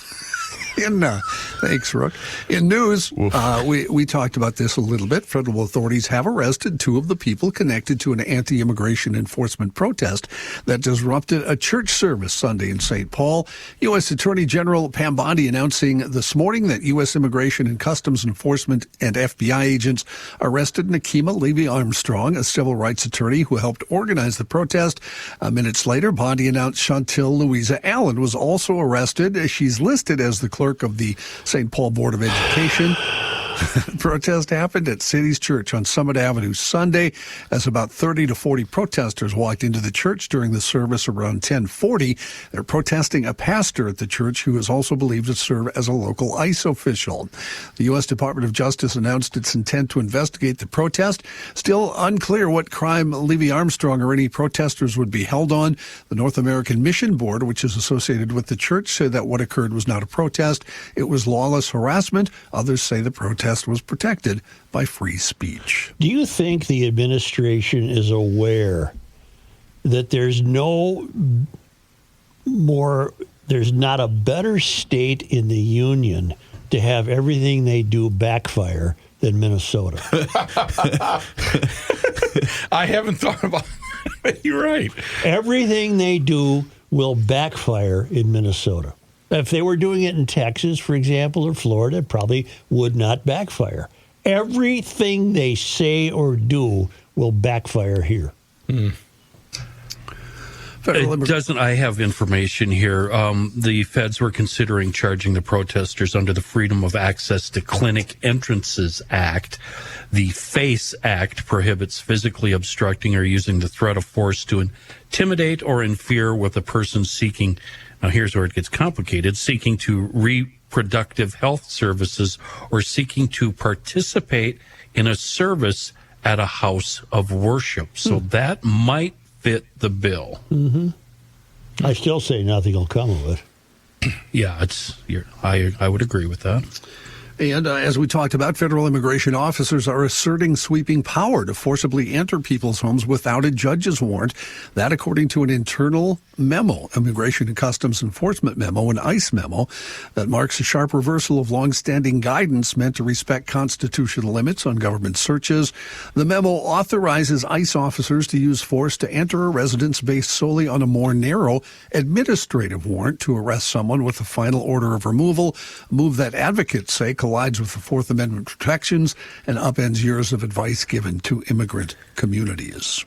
Thanks, Rook. In news, we talked about this a little bit. Federal authorities have arrested two of the people connected to an anti-immigration enforcement protest that disrupted a church service Sunday in St. Paul. U.S. Attorney General Pam Bondi announcing this morning that U.S. Immigration and Customs Enforcement and FBI agents arrested Nekima Levy-Armstrong, a civil rights attorney who helped organize the protest. Minutes later, Bondi announced Chauntyll Louisa Allen was also arrested. She's listed as the clerk of the St. Paul Board of Education. Protest happened at City's Church on Summit Avenue Sunday as about 30 to 40 protesters walked into the church during the service around 10:40. They're protesting a pastor at the church who is also believed to serve as a local ICE official. The U.S. Department of Justice announced its intent to investigate the protest. Still unclear what crime Levy-Armstrong or any protesters would be held on. The North American Mission Board, which is associated with the church, said that what occurred was not a protest. It was lawless harassment. Others say the protest was protected by free speech. Do you think the administration is aware that there's not a better state in the union to have everything they do backfire than Minnesota? I haven't thought about it. You're right. Everything they do will backfire in Minnesota. If they were doing it in Texas, for example, or Florida, it probably would not backfire. Everything they say or do will backfire here. It doesn't. I have information here. The feds were considering charging the protesters under the Freedom of Access to Clinic Entrances Act. The FACE Act prohibits physically obstructing or using the threat of force to intimidate or interfere with a person seeking. Now, here's where it gets complicated, seeking to reproductive health services or seeking to participate in a service at a house of worship. So that might fit the bill. Mm-hmm. I still say nothing will come of it. Yeah, I would agree with that. And as we talked about, federal immigration officers are asserting sweeping power to forcibly enter people's homes without a judge's warrant. That according to an internal memo, Immigration and Customs Enforcement memo, an ICE memo, that marks a sharp reversal of longstanding guidance meant to respect constitutional limits on government searches. The memo authorizes ICE officers to use force to enter a residence based solely on a more narrow administrative warrant to arrest someone with a final order of removal, a move that advocates say collides with the Fourth Amendment protections and upends years of advice given to immigrant communities.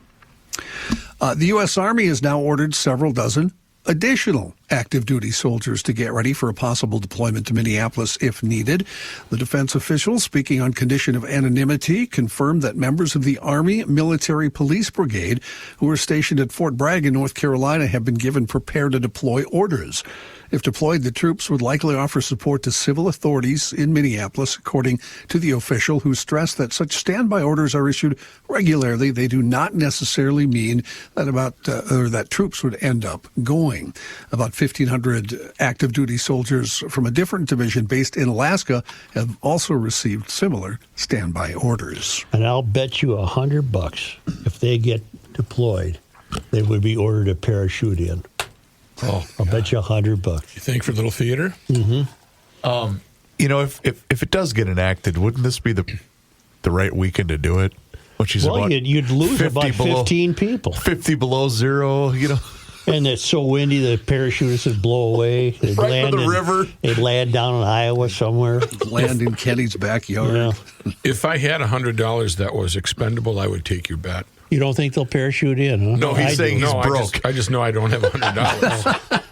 The U.S. Army has now ordered several dozen additional active duty soldiers to get ready for a possible deployment to Minneapolis if needed. The defense officials, speaking on condition of anonymity, confirmed that members of the Army Military Police Brigade who are stationed at Fort Bragg in North Carolina have been given prepare to deploy orders. If deployed, the troops would likely offer support to civil authorities in Minneapolis, according to the official, who stressed that such standby orders are issued regularly. They do not necessarily mean that that troops would end up going. About 1,500 active duty soldiers from a different division based in Alaska have also received similar standby orders. And I'll bet you $100 if they get deployed, they would be ordered to parachute in. Oh, I'll bet you $100. You think for little theater? Mm-hmm. If it does get enacted, wouldn't this be the right weekend to do it? Which is about you'd lose about 15 people. 50 below zero, And it's so windy, the parachutists would blow away. They'd right in the river. They'd land down in Iowa somewhere. Land in Kenny's backyard. Yeah. If I had $100 that was expendable, I would take your bet. You don't think they'll parachute in, huh? No, he's saying he's broke. I just know I don't have $100.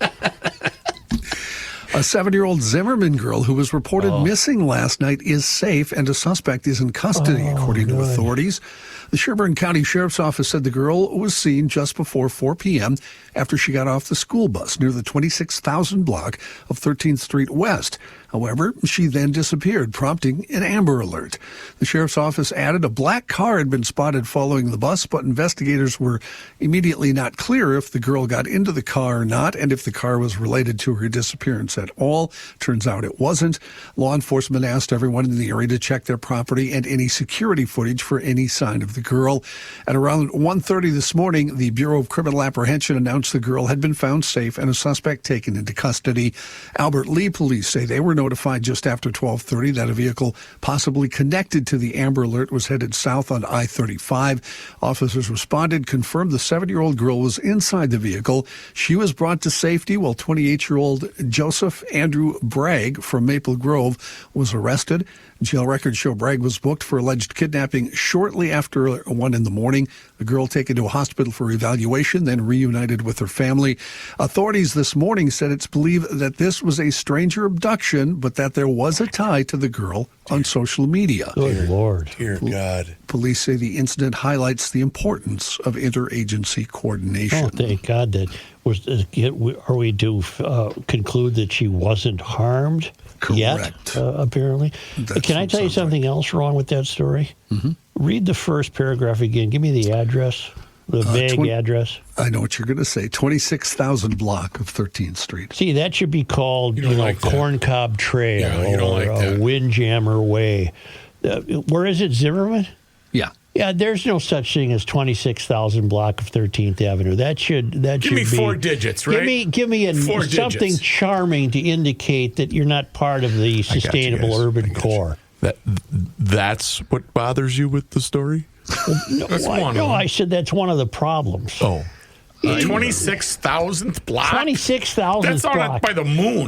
A 7-year-old Zimmerman girl who was reported missing last night is safe, and a suspect is in custody, according to authorities. The Sherburne County Sheriff's Office said the girl was seen just before 4 p.m. after she got off the school bus near the 26,000 block of 13th Street West. However, she then disappeared, prompting an Amber Alert. The Sheriff's Office added a black car had been spotted following the bus, but investigators were immediately not clear if the girl got into the car or not, and if the car was related to her disappearance at all. Turns out it wasn't. Law enforcement asked everyone in the area to check their property and any security footage for any sign of the girl. At around 1:30 this morning, the Bureau of Criminal Apprehension announced the girl had been found safe and a suspect taken into custody. Albert Lee police say they were notified just after 12:30 that a vehicle possibly connected to the Amber Alert was headed south on I-35. Officers responded, confirmed the 7-year-old girl was inside the vehicle. She was brought to safety while 28-year-old Joseph Andrew Bragg from Maple Grove was arrested. Jail records show Bragg was booked for alleged kidnapping shortly after 1 in the morning. The girl taken to a hospital for evaluation, then reunited with her family. Authorities this morning said it's believed that this was a stranger abduction, but that there was a tie to the girl on social media. Good Lord. Dear God. Police say the incident highlights the importance of interagency coordination. Oh, thank God that are we to conclude that she wasn't harmed yet, apparently? Can I tell you something else wrong with that story? Mm-hmm. Read the first paragraph again. Give me the address, the vague address. I know what you're going to say. 26,000 block of 13th Street. See, that should be called, Corncob Trail or Windjammer Way. Where is it, Zimmerman? Yeah. Yeah, there's no such thing as 26,000 block of 13th Avenue. That should give me 4 digits, right? Give me something charming to indicate that you're not part of the sustainable urban core. That's what bothers you with the story? I said that's one of the problems. Oh. 26,000th block? 26,000th That's block. on up by the moon.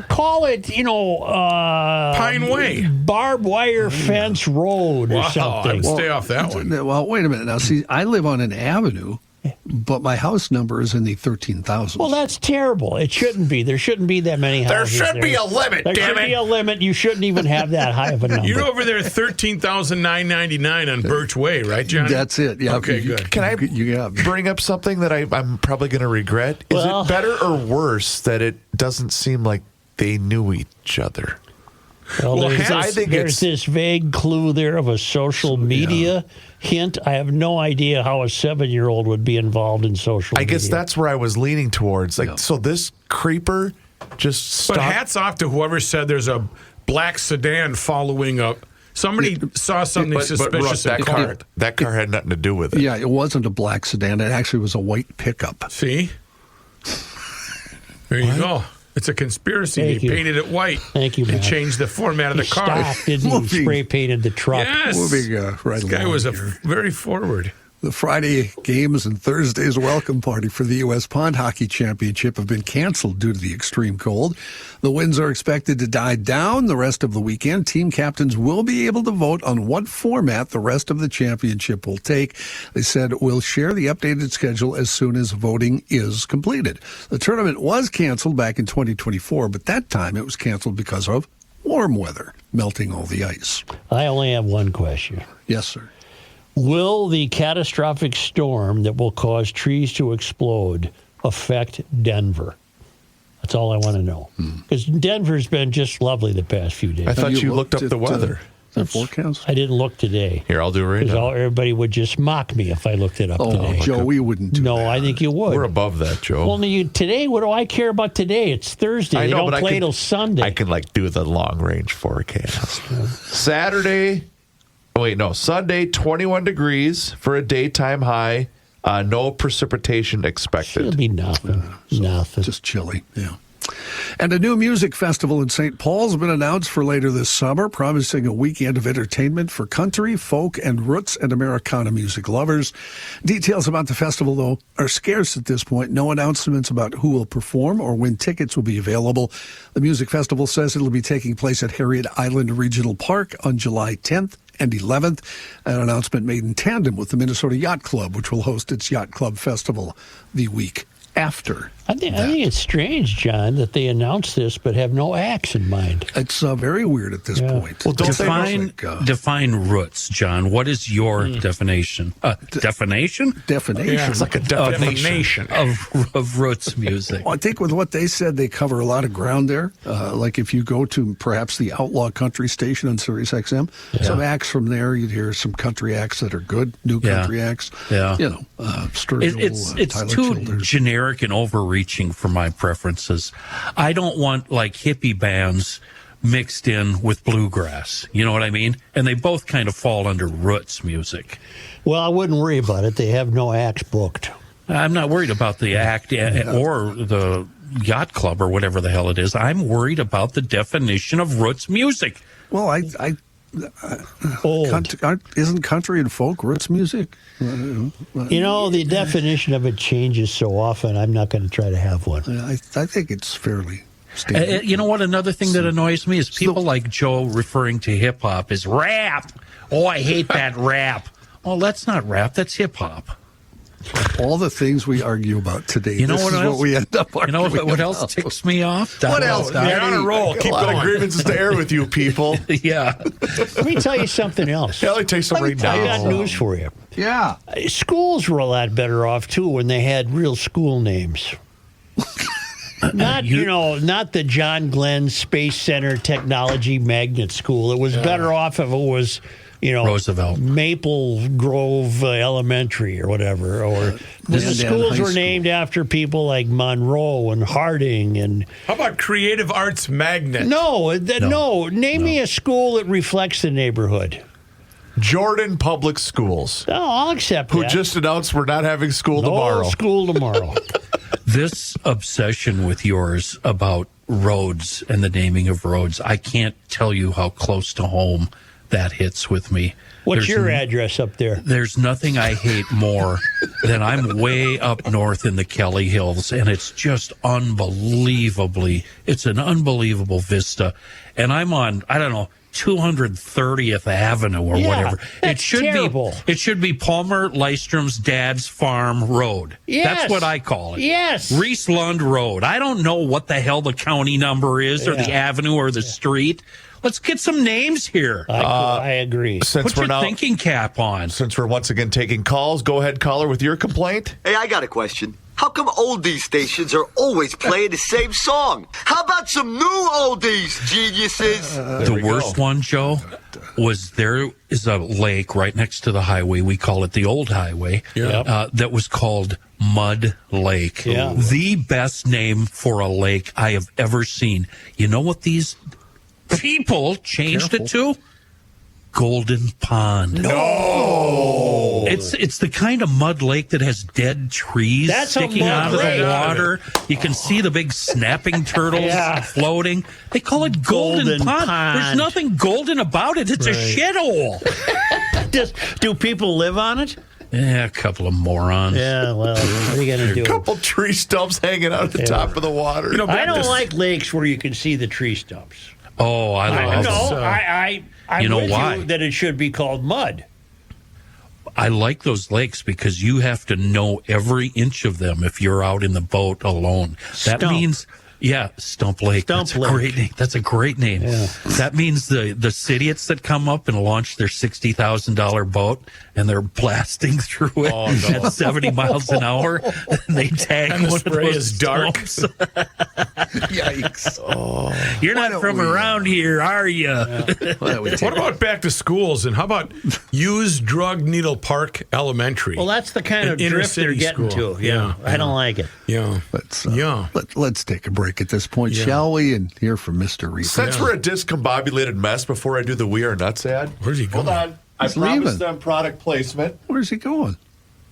Call it, Pine Way. Barbed wire fence road or something. I would stay off that one. Well, wait a minute. Now, see, I live on an avenue, but my house number is in the 13,000s. Well, that's terrible. It shouldn't be. There shouldn't be that many houses. There should be a limit, damn it. There should be a limit. You shouldn't even have that high of a number. You're over there 13,999 on Birch Way, right, Johnny? That's it. Yeah. Okay, good. Can I bring up something that I'm probably going to regret? Is it better or worse that it doesn't seem like they knew each other? Well, there's it's this vague clue there of a social media hint. I have no idea how a 7-year-old would be involved in social media. I guess that's where I was leaning towards. So this creeper just stopped. But hats off to whoever said there's a black sedan following up. Somebody saw something suspicious in the car. That car had nothing to do with it. Yeah, it wasn't a black sedan. It actually was a white pickup. See? There you go. It's a conspiracy. They painted it white. Thank you, man. And changed the format of the car. Stopped, didn't he? Spray painted the truck. Yes. Moving right this guy along was here. very forward. The Friday games and Thursday's welcome party for the U.S. Pond Hockey Championship have been canceled due to the extreme cold. The winds are expected to die down the rest of the weekend. Team captains will be able to vote on what format the rest of the championship will take. They said we'll share the updated schedule as soon as voting is completed. The tournament was canceled back in 2024, but that time it was canceled because of warm weather, melting all the ice. I only have one question. Yes, sir. Will the catastrophic storm that will cause trees to explode affect Denver? That's all I want to know. Because Denver's been just lovely the past few days. I thought you looked up the weather. The forecast? I didn't look today. Here, I'll do it right now. Everybody would just mock me if I looked it up today. Joe, we wouldn't do that. No, I think you would. We're above that, Joe. Well, today, what do I care about today? It's Thursday. I know, they don't but play till Sunday. I can do the long-range forecast. Sunday, 21 degrees for a daytime high. No precipitation expected. It'll be nothing. Nothing. Just chilly, yeah. And a new music festival in St. Paul's has been announced for later this summer, promising a weekend of entertainment for country, folk, and roots and Americana music lovers. Details about the festival, though, are scarce at this point. No announcements about who will perform or when tickets will be available. The music festival says it'll be taking place at Harriet Island Regional Park on July 10th and 11th. An announcement made in tandem with the Minnesota Yacht Club, which will host its Yacht Club Festival the week after. I think it's strange, John, that they announced this but have no acts in mind. It's very weird at this point. Well, define roots, John. What is your definition? Definition? Definition. Yeah, it's like a definition of roots music. Well, I think with what they said, they cover a lot of ground there. Like if you go to perhaps the Outlaw Country station on Sirius XM, some acts from there, you'd hear some country acts that are good, new country acts. Yeah. Sturgill, it's Tyler too Childers. generic and overreaching for my preferences. I don't want hippie bands mixed in with bluegrass. You know what I mean? And they both kind of fall under roots music. Well, I wouldn't worry about it. They have no acts booked. I'm not worried about the act or the yacht club or whatever the hell it is. I'm worried about the definition of roots music. Well, isn't country and folk roots music? The definition of it changes so often, I'm not going to try to have one. I think it's fairly standard. You know what? Another thing that annoys me is people like Joe referring to hip-hop as rap. Oh, I hate that rap. Oh, that's not rap. That's hip-hop. All the things we argue about today. You know this what is else? what we end up arguing. You know what else ticks me off? What else? You're on a roll. Keep going. Grievances to air with you people. Yeah. Let me tell you something else. Yeah, let me tell you something right now. I got news for you. Yeah. Schools were a lot better off, too, when they had real school names. Not the John Glenn Space Center Technology Magnet School. It was better off if it was, Roosevelt, Maple Grove Elementary or whatever. Or the schools were named after people like Monroe and Harding. And how about Creative Arts Magnet? No. Name me a school that reflects the neighborhood. Jordan Public Schools. Oh, I'll accept Who that. just announced we're not having school tomorrow. No school tomorrow. This obsession with yours about roads and the naming of roads, I can't tell you how close to home that hits with me. What's your address up there? There's nothing I hate more than I'm way up north in the Kelly Hills, and it's just it's an unbelievable vista. And I'm on, 230th Avenue or whatever. That's terrible. It should be Palmer Lystrom's dad's farm road. Yes. That's what I call it. Yes. Reese Lund Road. I don't know what the hell the county number is or the avenue or the street. Let's get some names here. I agree. Put your thinking cap on. Since we're once again taking calls, go ahead, caller, with your complaint. Hey, I got a question. How come oldies stations are always playing the same song? How about some new oldies, geniuses? The worst one, Joe, was there is a lake right next to the highway. We call it the old highway. That was called Mud Lake. Yeah. The best name for a lake I have ever seen. You know what these people changed it to? Golden Pond. No. It's the kind of mud lake that has dead trees sticking out of the water. You can see the big snapping turtles floating. They call it Golden Pond. There's nothing golden about it. It's a shithole. Do people live on it? Yeah, a couple of morons. Yeah, well, what are you going to do? A couple tree stumps hanging out at the top of the water. I don't like lakes where you can see the tree stumps. Oh, I love it. I'm you know with why? you that it should be called mud. I like those lakes because you have to know every inch of them if you're out in the boat alone. That means, Stump Lake. That's a great name. That's a great name. Yeah. That means the idiots that come up and launch their $60,000 boat and they're blasting through it at 70 miles an hour, and they tag and the one spray of those is dark. Yikes! You're not from around here, are you? What about back to schools? And how about used Drug Needle Park Elementary? Well, that's the kind of drift they're getting to. Yeah, I don't like it. Yeah. Let's take a break at this point, shall we? And hear from Mr. Reaper. Since we're a discombobulated mess, before I do the We Are Nuts ad. Where's he going? Hold on. I promised them product placement. Where's he going?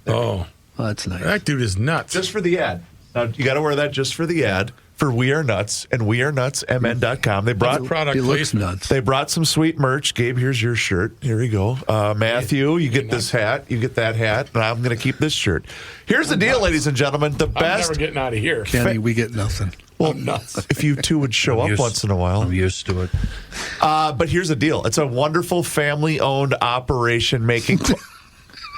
Oh, that's nice. That dude is nuts. Just for the ad. Now, you got to wear that just for the ad. For We Are Nuts and wearenutsmn.com. They brought product placement. They brought some sweet merch. Gabe, here's your shirt. Here you go. Matthew, you get this hat. You get that hat. And I'm going to keep this shirt. Here's the deal, ladies and gentlemen. The best. I'm never getting out of here. Kenny, we get nothing. Well, if you two would show up once in a while. I'm used to it. But here's the deal. It's a wonderful family-owned operation making...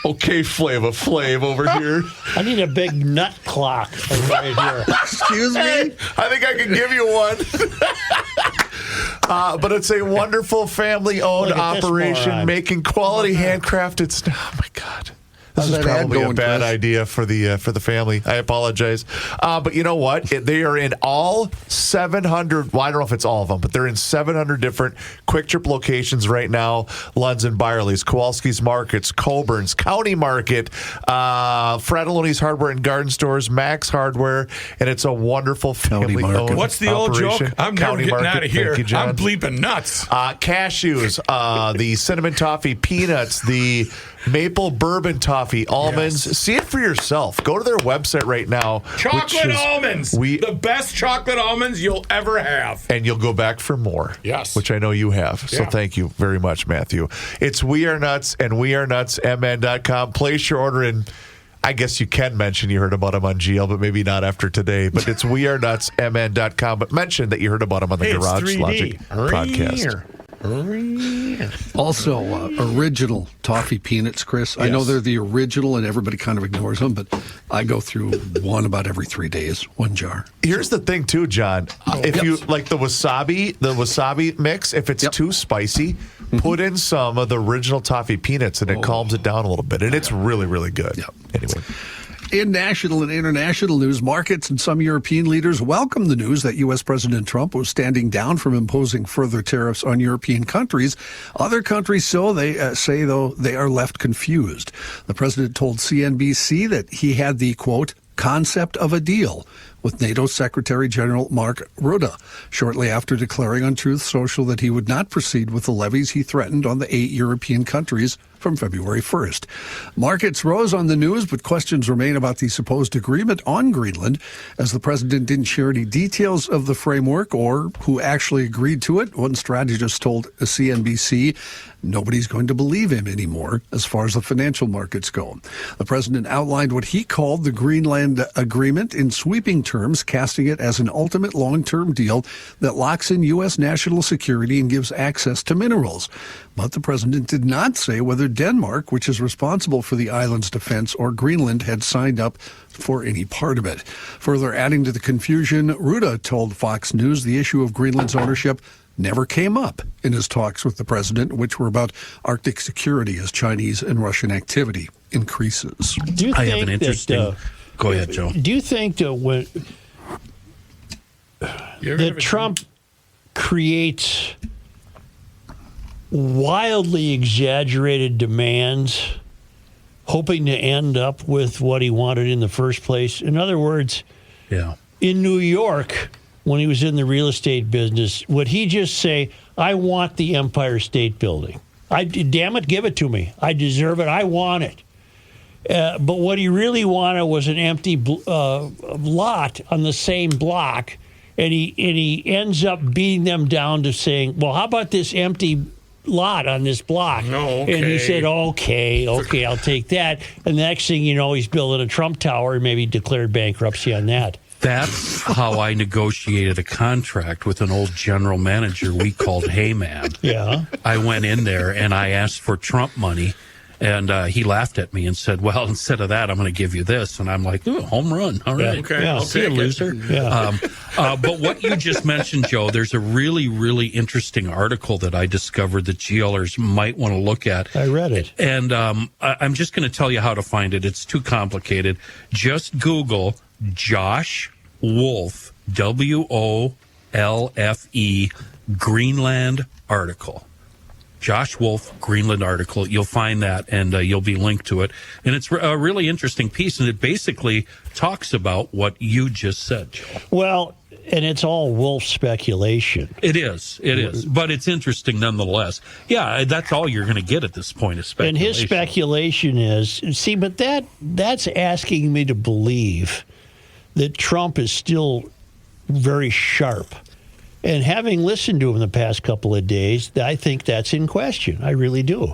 Okay, Flav over here. I need a big nut clock right here. Excuse me? I think I can give you one. But it's a wonderful family-owned operation making quality handcrafted stuff. Oh, my God. This is probably a bad idea for the family. I apologize. But you know what? They are in all 700, well, I don't know if it's all of them, but they're in 700 different Quick Trip locations right now. Lunds and Byerly's, Kowalski's Markets, Coburn's, County Market, Fratelloni's Hardware and Garden Stores, Max Hardware, and it's a wonderful family-owned What's the old operation. joke? I'm never getting out of here. You, I'm bleeping nuts. Cashews, the cinnamon toffee peanuts, the maple bourbon toffee almonds. Yes. See it for yourself. Go to their website right now. Chocolate almonds. The best chocolate almonds you'll ever have. And you'll go back for more. Yes. Which I know you have. So thank you very much, Matthew. It's We Are Nuts and wearenutsmn.com. Place your order in. I guess you can mention you heard about them on GL, but maybe not after today. But it's wearenutsmn.com. But mention that you heard about them on the Garage Logic podcast. Also, original toffee peanuts, Chris. I know they're the original and everybody kind of ignores them, but I go through one about every 3 days, one jar. Here's the thing, too, John. If you like the wasabi mix, if it's too spicy, put in some of the original toffee peanuts and it calms it down a little bit. And it's really, really good. Anyway. In national and international news, markets and some European leaders welcome the news that U.S. President Trump was standing down from imposing further tariffs on European countries. Other countries, they say, though, they are left confused. The president told CNBC that he had the, quote, concept of a deal with NATO Secretary General Mark Rutte shortly after declaring on Truth Social that he would not proceed with the levies he threatened on the 8 European countries from February 1st. Markets rose on the news, but questions remain about the supposed agreement on Greenland, as the president didn't share any details of the framework or who actually agreed to it. One strategist told CNBC nobody's going to believe him anymore as far as the financial markets go. The president outlined what he called the Greenland Agreement in sweeping terms, casting it as an ultimate long-term deal that locks in U.S. national security and gives access to minerals. But the president did not say whether Denmark, which is responsible for the island's defense, or Greenland had signed up for any part of it. Further adding to the confusion, Rutte told Fox News the issue of Greenland's ownership never came up in his talks with the president, which were about Arctic security as Chinese and Russian activity increases. Do you I have think an interesting. Go ahead, Joe. Do you think that Trump creates wildly exaggerated demands, hoping to end up with what he wanted in the first place? In other words, in New York, when he was in the real estate business, would he just say, I want the Empire State Building? Damn it, give it to me. I deserve it. I want it. But what he really wanted was an empty lot on the same block, and he ends up beating them down to saying, well, how about this empty lot on this block? Oh, okay. And he said, okay, I'll take that. And the next thing you know, he's building a Trump Tower and maybe declared bankruptcy on that. That's how I negotiated a contract with an old general manager we called Hey Man. Yeah. I went in there and I asked for Trump money. And he laughed at me and said, well, instead of that, I'm going to give you this. And I'm like, ooh, home run. All right. Okay. Yeah, I'll see you, take it. loser. Yeah. But what you just mentioned, Joe, there's a really, really interesting article that I discovered that GLers might want to look at. I read it. And I'm just going to tell you how to find it. It's too complicated. Just Google Josh Wolfe, WOLFE, Greenland article. Josh Wolfe, Greenland article. You'll find that, and you'll be linked to it. And it's a really interesting piece, and it basically talks about what you just said, Joe. Well, and it's all Wolf speculation. It is. But it's interesting nonetheless. Yeah, that's all you're going to get at this point is speculation. And his speculation is, see, but that's asking me to believe that Trump is still very sharp. And having listened to him the past couple of days, I think that's in question. I really do.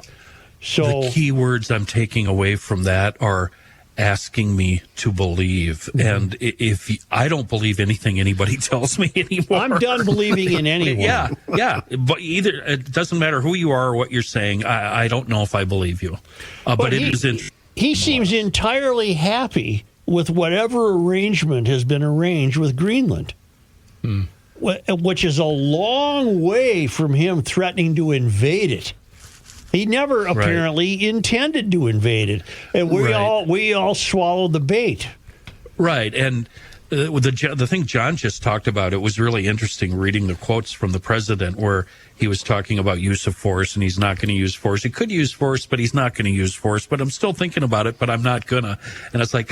So the key words I'm taking away from that are asking me to believe. Mm-hmm. And if I don't believe anything anybody tells me anymore. I'm done believing in anyone. Yeah. But either it doesn't matter who you are or what you're saying. I don't know if I believe you. But it is interesting. He seems entirely happy with whatever arrangement has been arranged with Greenland. Which is a long way from him threatening to invade it. He never apparently intended to invade it, and we all swallowed the bait. Right, and the thing John just talked about, it was really interesting reading the quotes from the president where he was talking about use of force, and he's not going to use force. He could use force, but he's not going to use force. But I'm still thinking about it, but I'm not going to. And it's like,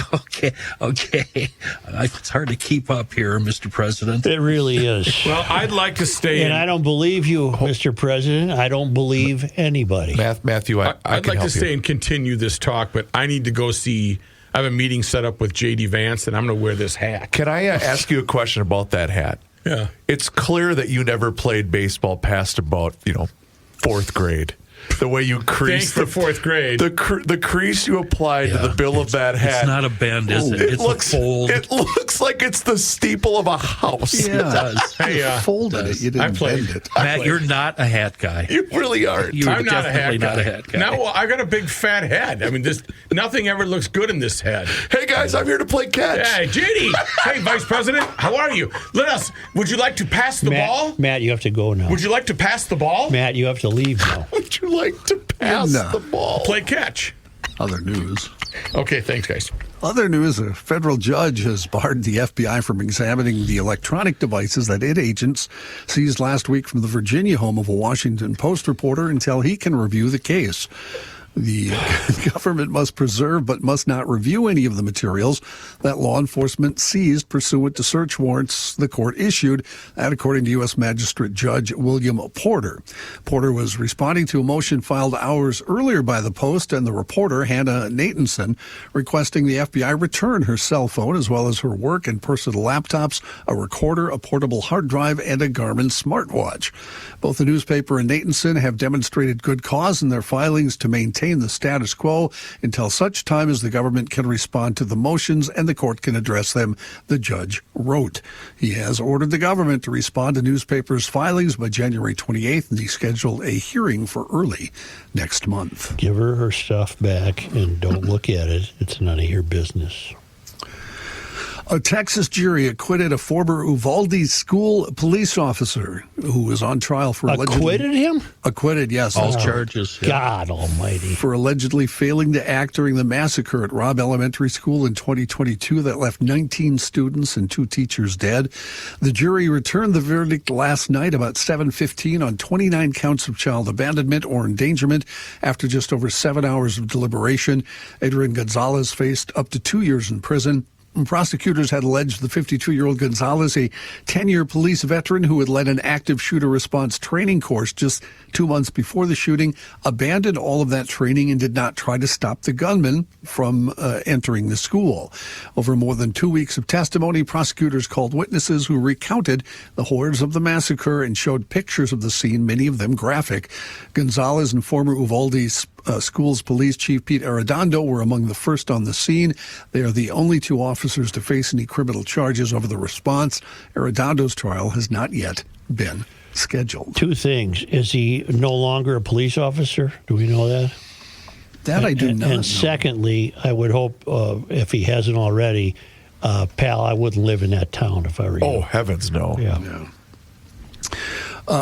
okay. It's hard to keep up here, Mr. President. It really is. Well, I'd like to stay and I don't believe you, Mr. President. I don't believe anybody. Matthew, I'd like to stay and continue this talk, but I need to go see. I have a meeting set up with J.D. Vance, and I'm going to wear this hat. Can I ask you a question about that hat? Yeah. It's clear that you never played baseball past about, fourth grade. The way you crease Thanks for fourth grade. The crease you applied to the bill of that hat. It's not a bend, is it? It's a fold. It looks like it's the steeple of a house. Yeah. It does. Hey, you folded it. You didn't bend it. Matt, you're not a hat guy. You really aren't. I'm not a hat guy. No, I got a big fat head. I mean, nothing ever looks good in this head. Hey, guys, I'm here to play catch. Hey, JD. Hey, Vice President. How are you? Would you like to pass the ball? Matt, you have to go now. Would you like to pass the ball? Matt, you have to leave now. Would you like to pass the ball? Play catch. Other news. Okay, thanks, guys. Other news, a federal judge has barred the FBI from examining the electronic devices that agents seized last week from the Virginia home of a Washington Post reporter until he can review the case. The government must preserve but must not review any of the materials that law enforcement seized pursuant to search warrants the court issued, that according to U.S. Magistrate Judge William Porter. Porter was responding to a motion filed hours earlier by the Post and the reporter, Hannah Natanson, requesting the FBI return her cell phone as well as her work and personal laptops, a recorder, a portable hard drive, and a Garmin smartwatch. Both the newspaper and Natanson have demonstrated good cause in their filings to maintain the status quo until such time as the government can respond to the motions and the court can address them, the judge wrote. He has ordered the government to respond to newspapers' filings by January 28th, and he scheduled a hearing for early next month. Give her stuff back and don't look at it. It's none of your business. A Texas jury acquitted a former Uvalde school police officer who was on trial for Acquitted him? Acquitted, yes. All charges. Yeah. God almighty. For allegedly failing to act during the massacre at Robb Elementary School in 2022 that left 19 students and 2 teachers dead. The jury returned the verdict last night about 7:15 on 29 counts of child abandonment or endangerment after just over 7 hours of deliberation. Adrian Gonzalez faced up to 2 years in prison. Prosecutors had alleged the 52-year-old Gonzalez, a 10-year police veteran who had led an active shooter response training course just 2 months before the shooting, abandoned all of that training and did not try to stop the gunman from entering the school. Over more than 2 weeks of testimony, prosecutors called witnesses who recounted the horrors of the massacre and showed pictures of the scene, many of them graphic. Gonzalez and former Uvalde Schools Police Chief Pete Arredondo were among the first on the scene. They are the only 2 officers to face any criminal charges over the response. Arredondo's trial has not yet been scheduled. 2 things. Is he no longer a police officer? Do we know that? That I do not know. And secondly, I would hope, if he hasn't already, pal, I wouldn't live in that town if I were you. Oh, heavens, no. Yeah.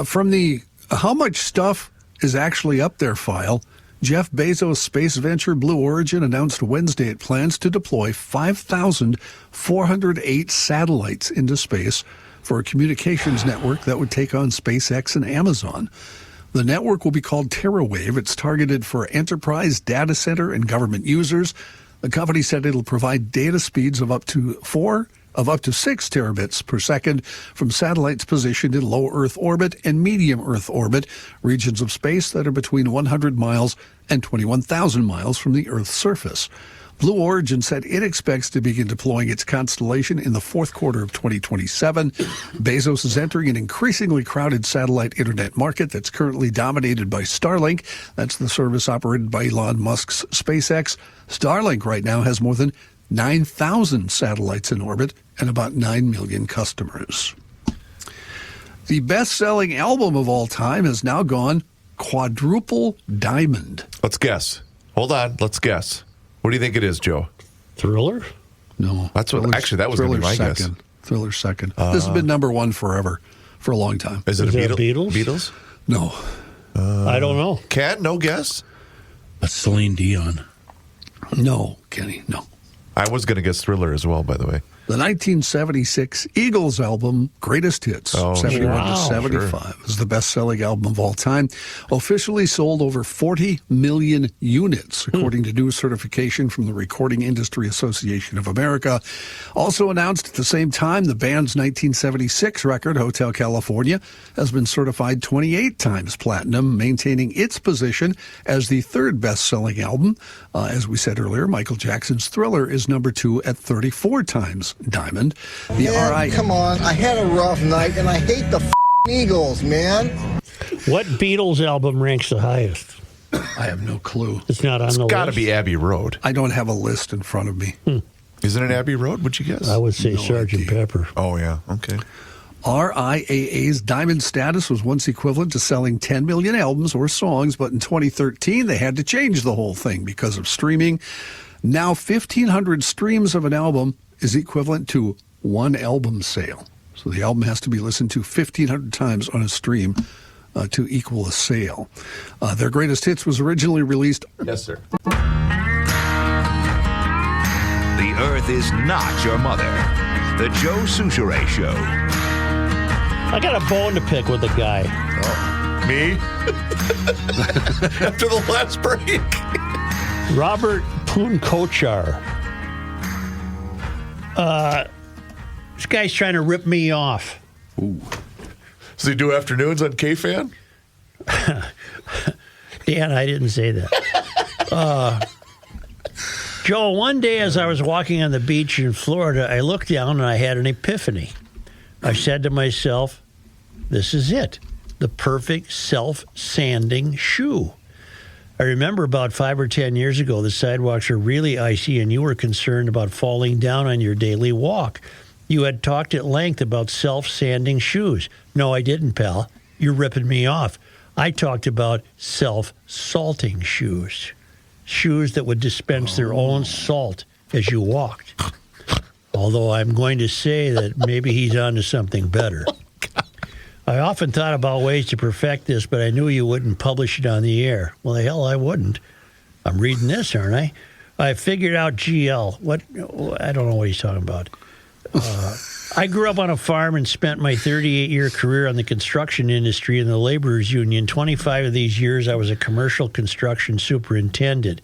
From the how much stuff is actually up there file, Jeff Bezos' space venture Blue Origin announced Wednesday it plans to deploy 5,408 satellites into space for a communications network that would take on SpaceX and Amazon. The network will be called TerraWave. It's targeted for enterprise, data center, and government users. The company said it'll provide data speeds of up to 6 terabits per second from satellites positioned in low Earth orbit and medium Earth orbit, regions of space that are between 100 miles and 21,000 miles from the Earth's surface. Blue Origin said it expects to begin deploying its constellation in the fourth quarter of 2027. Bezos is entering an increasingly crowded satellite internet market that's currently dominated by Starlink. That's the service operated by Elon Musk's SpaceX. Starlink right now has more than 9,000 satellites in orbit and about 9 million customers. The best-selling album of all time has now gone quadruple diamond. Let's guess. Hold on. Let's guess. What do you think it is, Joe? Thriller? No. That's what. Actually, that was going to be my guess. Thriller second. This has been number 1 forever, for a long time. Is it Beatles? Beatles? No. I don't know. Cat, no guess? Celine Dion. No, Kenny, no. I was going to guess Thriller as well, by the way. The 1976 Eagles album, Greatest Hits, 71 to 75, is the best-selling album of all time. Officially sold over 40 million units, according to new certification from the Recording Industry Association of America. Also announced at the same time, the band's 1976 record, Hotel California, has been certified 28 times platinum, maintaining its position as the 3rd best-selling album. As we said earlier, Michael Jackson's Thriller is number 2 at 34 times diamond. Come on, I had a rough night and I hate the Eagles, man. What Beatles album ranks the highest? I have no clue. It's not on the list. It's got to be Abbey Road. I don't have a list in front of me. Isn't it Abbey Road? Would you guess? I would say Sgt. Pepper. Oh, yeah. Okay. RIAA's diamond status was once equivalent to selling 10 million albums or songs, but in 2013 they had to change the whole thing because of streaming. Now 1,500 streams of an album is equivalent to 1 album sale. So the album has to be listened to 1,500 times on a stream to equal a sale. Their greatest hits was originally released. Yes, sir. The Earth is not your mother. The Joe Souchere Show. I got a bone to pick with the guy. Oh, me? After the last break. Robert Poon-Kochar. This guy's trying to rip me off. Ooh. Does he do afternoons on K-Fan? Dan, I didn't say that. Joe, one day as I was walking on the beach in Florida, I looked down and I had an epiphany. I said to myself, this is it. The perfect self-sanding shoe. I remember about 5 or 10 years ago, the sidewalks were really icy and you were concerned about falling down on your daily walk. You had talked at length about self-sanding shoes. No, I didn't, pal. You're ripping me off. I talked about self-salting shoes. Shoes that would dispense their own salt as you walked. Although I'm going to say that maybe he's on to something better. I often thought about ways to perfect this, but I knew you wouldn't publish it on the air. Well, the hell I wouldn't. I'm reading this, aren't I? I figured out GL. What? I don't know what he's talking about. I grew up on a farm and spent my 38-year career on the construction industry in the laborers union. 25 of these years, I was a commercial construction superintendent.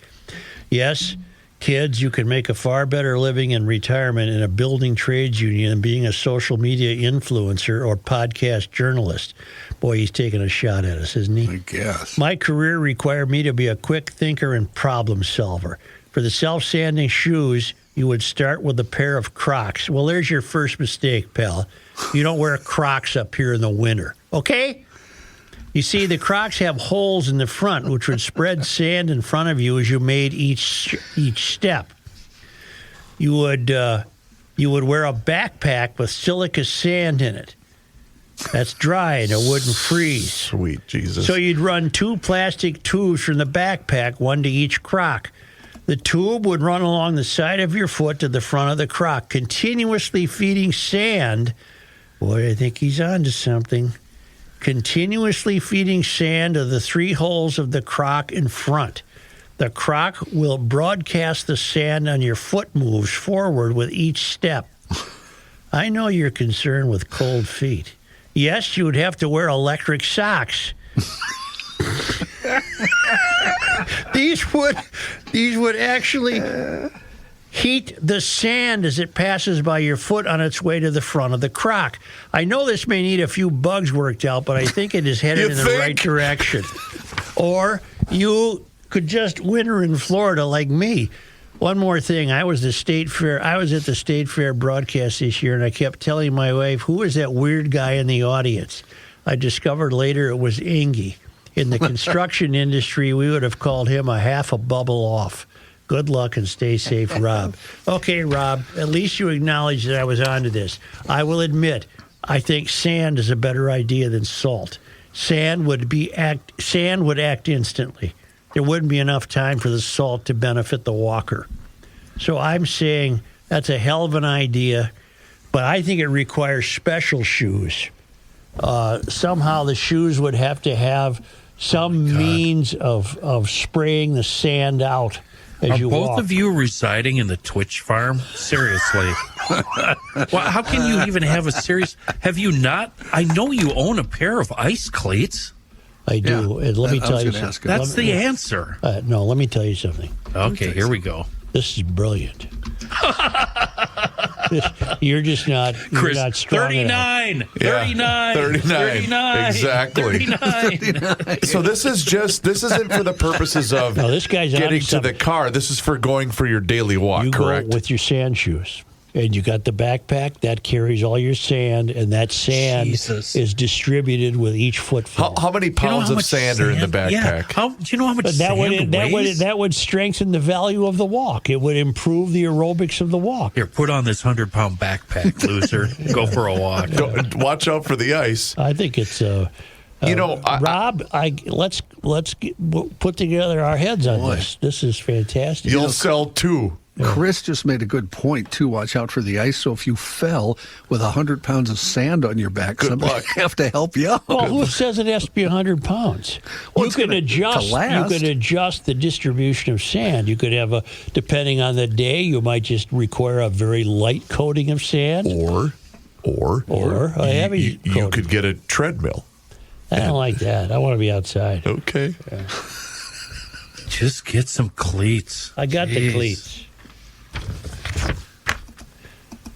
Yes, kids, you can make a far better living in retirement in a building trades union than being a social media influencer or podcast journalist. Boy, he's taking a shot at us, isn't he? I guess. My career required me to be a quick thinker and problem solver. For the self-sanding shoes, you would start with a pair of Crocs. Well, there's your first mistake, pal. You don't wear Crocs up here in the winter, okay? You see, the Crocs have holes in the front, which would spread sand in front of you as you made each step. You would wear a backpack with silica sand in it. That's dry and it wouldn't freeze. Sweet Jesus. So you'd run 2 plastic tubes from the backpack, one to each Croc. The tube would run along the side of your foot to the front of the Croc, continuously feeding sand. Boy, I think he's on to something. Continuously feeding sand to the 3 holes of the Croc in front. The Croc will broadcast the sand on your foot moves forward with each step. I know you're concerned with cold feet. Yes, you would have to wear electric socks. These would actually heat the sand as it passes by your foot on its way to the front of the Croc. I know this may need a few bugs worked out, but I think it is headed in the right direction. Or you could just winter in Florida like me. One more thing. I was at the State Fair broadcast this year, and I kept telling my wife, who is that weird guy in the audience? I discovered later it was Ingy. In the construction industry, we would have called him a half a bubble off. Good luck and stay safe, Rob. Okay, Rob, at least you acknowledge that I was onto this. I will admit, I think sand is a better idea than salt. Sand would act instantly. There wouldn't be enough time for the salt to benefit the walker. So I'm saying that's a hell of an idea, but I think it requires special shoes. Somehow the shoes would have to have some means of spraying the sand out as you walk. Are both of you residing in the Twitch farm? Seriously. Well, how can you even have a serious... Have you not... I know you own a pair of ice cleats. I do. And let me tell you something. That's the answer. No, let me tell you something. Okay, here we go. This is brilliant. You're just not. You're Chris, not strong 39, enough. 39. Exactly. 39. So this isn't for the purposes of this guy's getting to the car. This is for going for your daily walk, you correct? Go with your sand shoes. And you got the backpack that carries all your sand, and that sand is distributed with each footfall. How many pounds of sand are in the backpack? Yeah. Do you know how much sand weighs? That would strengthen the value of the walk. It would improve the aerobics of the walk. Here, put on this 100-pound backpack, loser. Go for a walk. Watch out for the ice. I think it's Rob. Let's put together our heads on this. This is fantastic. You'll sell 2. Chris just made a good point, too. Watch out for the ice. So if you fell with 100 pounds of sand on your back, somebody would have to help you out. Well, who says it has to be 100 pounds? Well, you could adjust the distribution of sand. You could have depending on the day, you might just require a very light coating of sand. Or a heavy coating. You could get a treadmill. I don't like that. I want to be outside. Okay. Yeah. Just get some cleats. I got the cleats.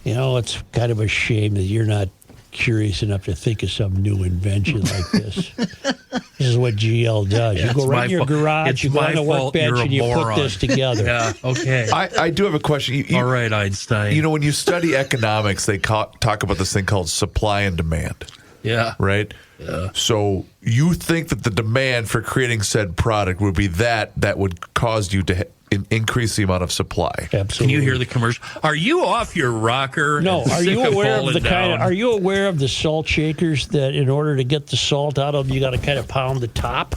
You know, it's kind of a shame that you're not curious enough to think of some new invention like this. This is what GL does. Yeah, you go right in your garage, you go on the workbench, and you put this together. Yeah, okay. I do have a question. All right, Einstein. You know, when you study economics, they talk about this thing called supply and demand. Yeah. Right? Yeah. So you think that the demand for creating said product would be that would cause you to increase the amount of supply. Absolutely. Can you hear the commercial? Are you off your rocker? No. Are you aware of Are you aware of the salt shakers that in order to get the salt out of them, you got to kind of pound the top,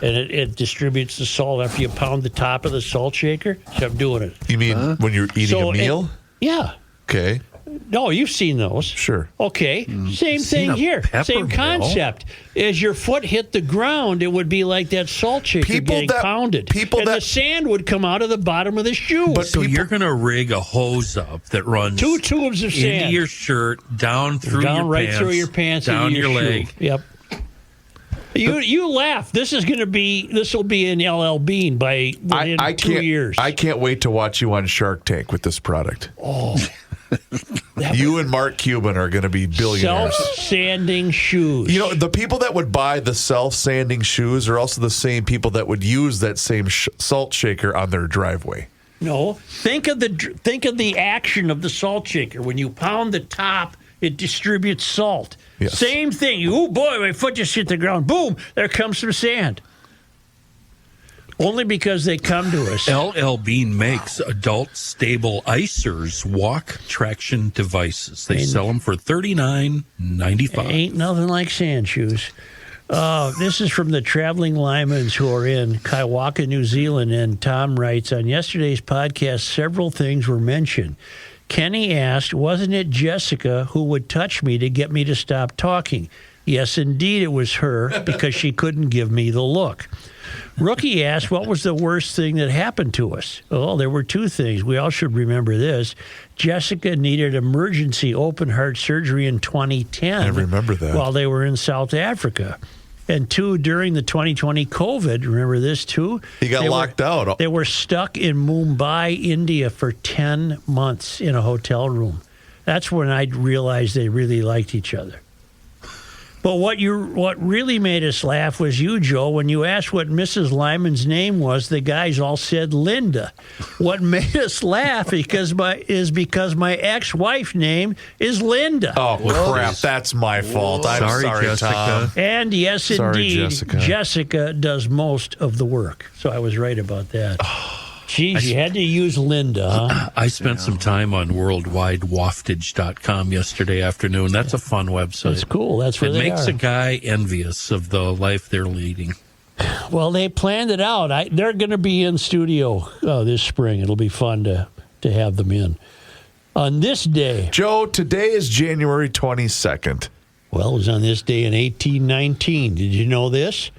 and it distributes the salt after you pound the top of the salt shaker? So I'm doing it. You mean when you're eating a meal? Yeah. Okay. No, you've seen those. Sure. Okay. Same thing here. Same concept. As your foot hit the ground, it would be like that salt shaker getting pounded. The sand would come out of the bottom of the shoe. So you're going to rig a hose up that runs 2 tubes of sand into your shirt, down through your right pants, through your pants, down into your shoe. leg. Yep. You laugh. This will be in LL Bean within 2 years. I can't wait to watch you on Shark Tank with this product. Oh. You and Mark Cuban are going to be billionaires. Self-sanding shoes. You know, the people that would buy the self-sanding shoes are also the same people that would use that same salt shaker on their driveway. No, think of the action of the salt shaker. When you pound the top, it distributes salt. Yes. Same thing. Oh boy, my foot just hit the ground. Boom! There comes some sand. Only because they come to us. LL Bean makes adult stable icers walk traction devices. They sell them for $39.95. Ain't nothing like sand shoes. This is from the traveling Lymans who are in Kaiwaka, New Zealand, and Tom writes, on yesterday's podcast, several things were mentioned. Kenny asked, wasn't it Jessica who would touch me to get me to stop talking? Yes, indeed, it was her, because she couldn't give me the look. Rookie asked, what was the worst thing that happened to us? Oh, there were 2 things. We all should remember this. Jessica needed emergency open heart surgery in 2010. I remember that. While they were in South Africa. And 2, during the 2020 COVID, remember this too? He got locked out. They were stuck in Mumbai, India for 10 months in a hotel room. That's when I realized they really liked each other. But what really made us laugh was you, Joe. When you asked what Mrs. Lyman's name was, the guys all said Linda. What made us laugh because my ex-wife's name is Linda. Oh, crap. That's my fault. I'm sorry, Jessica. Tom. And yes, indeed, Jessica does most of the work. So I was right about that. Geez, you had to use Linda, huh? I spent some time on worldwidewaftage.com yesterday afternoon. That's a fun website. That's cool. That's where it they makes are. a guy envious of the life they're leading. Well, they planned it out. They're going to be in studio this spring. It'll be fun to have them in. On this day... Joe, today is January 22nd. Well, it was on this day in 1819. Did you know this?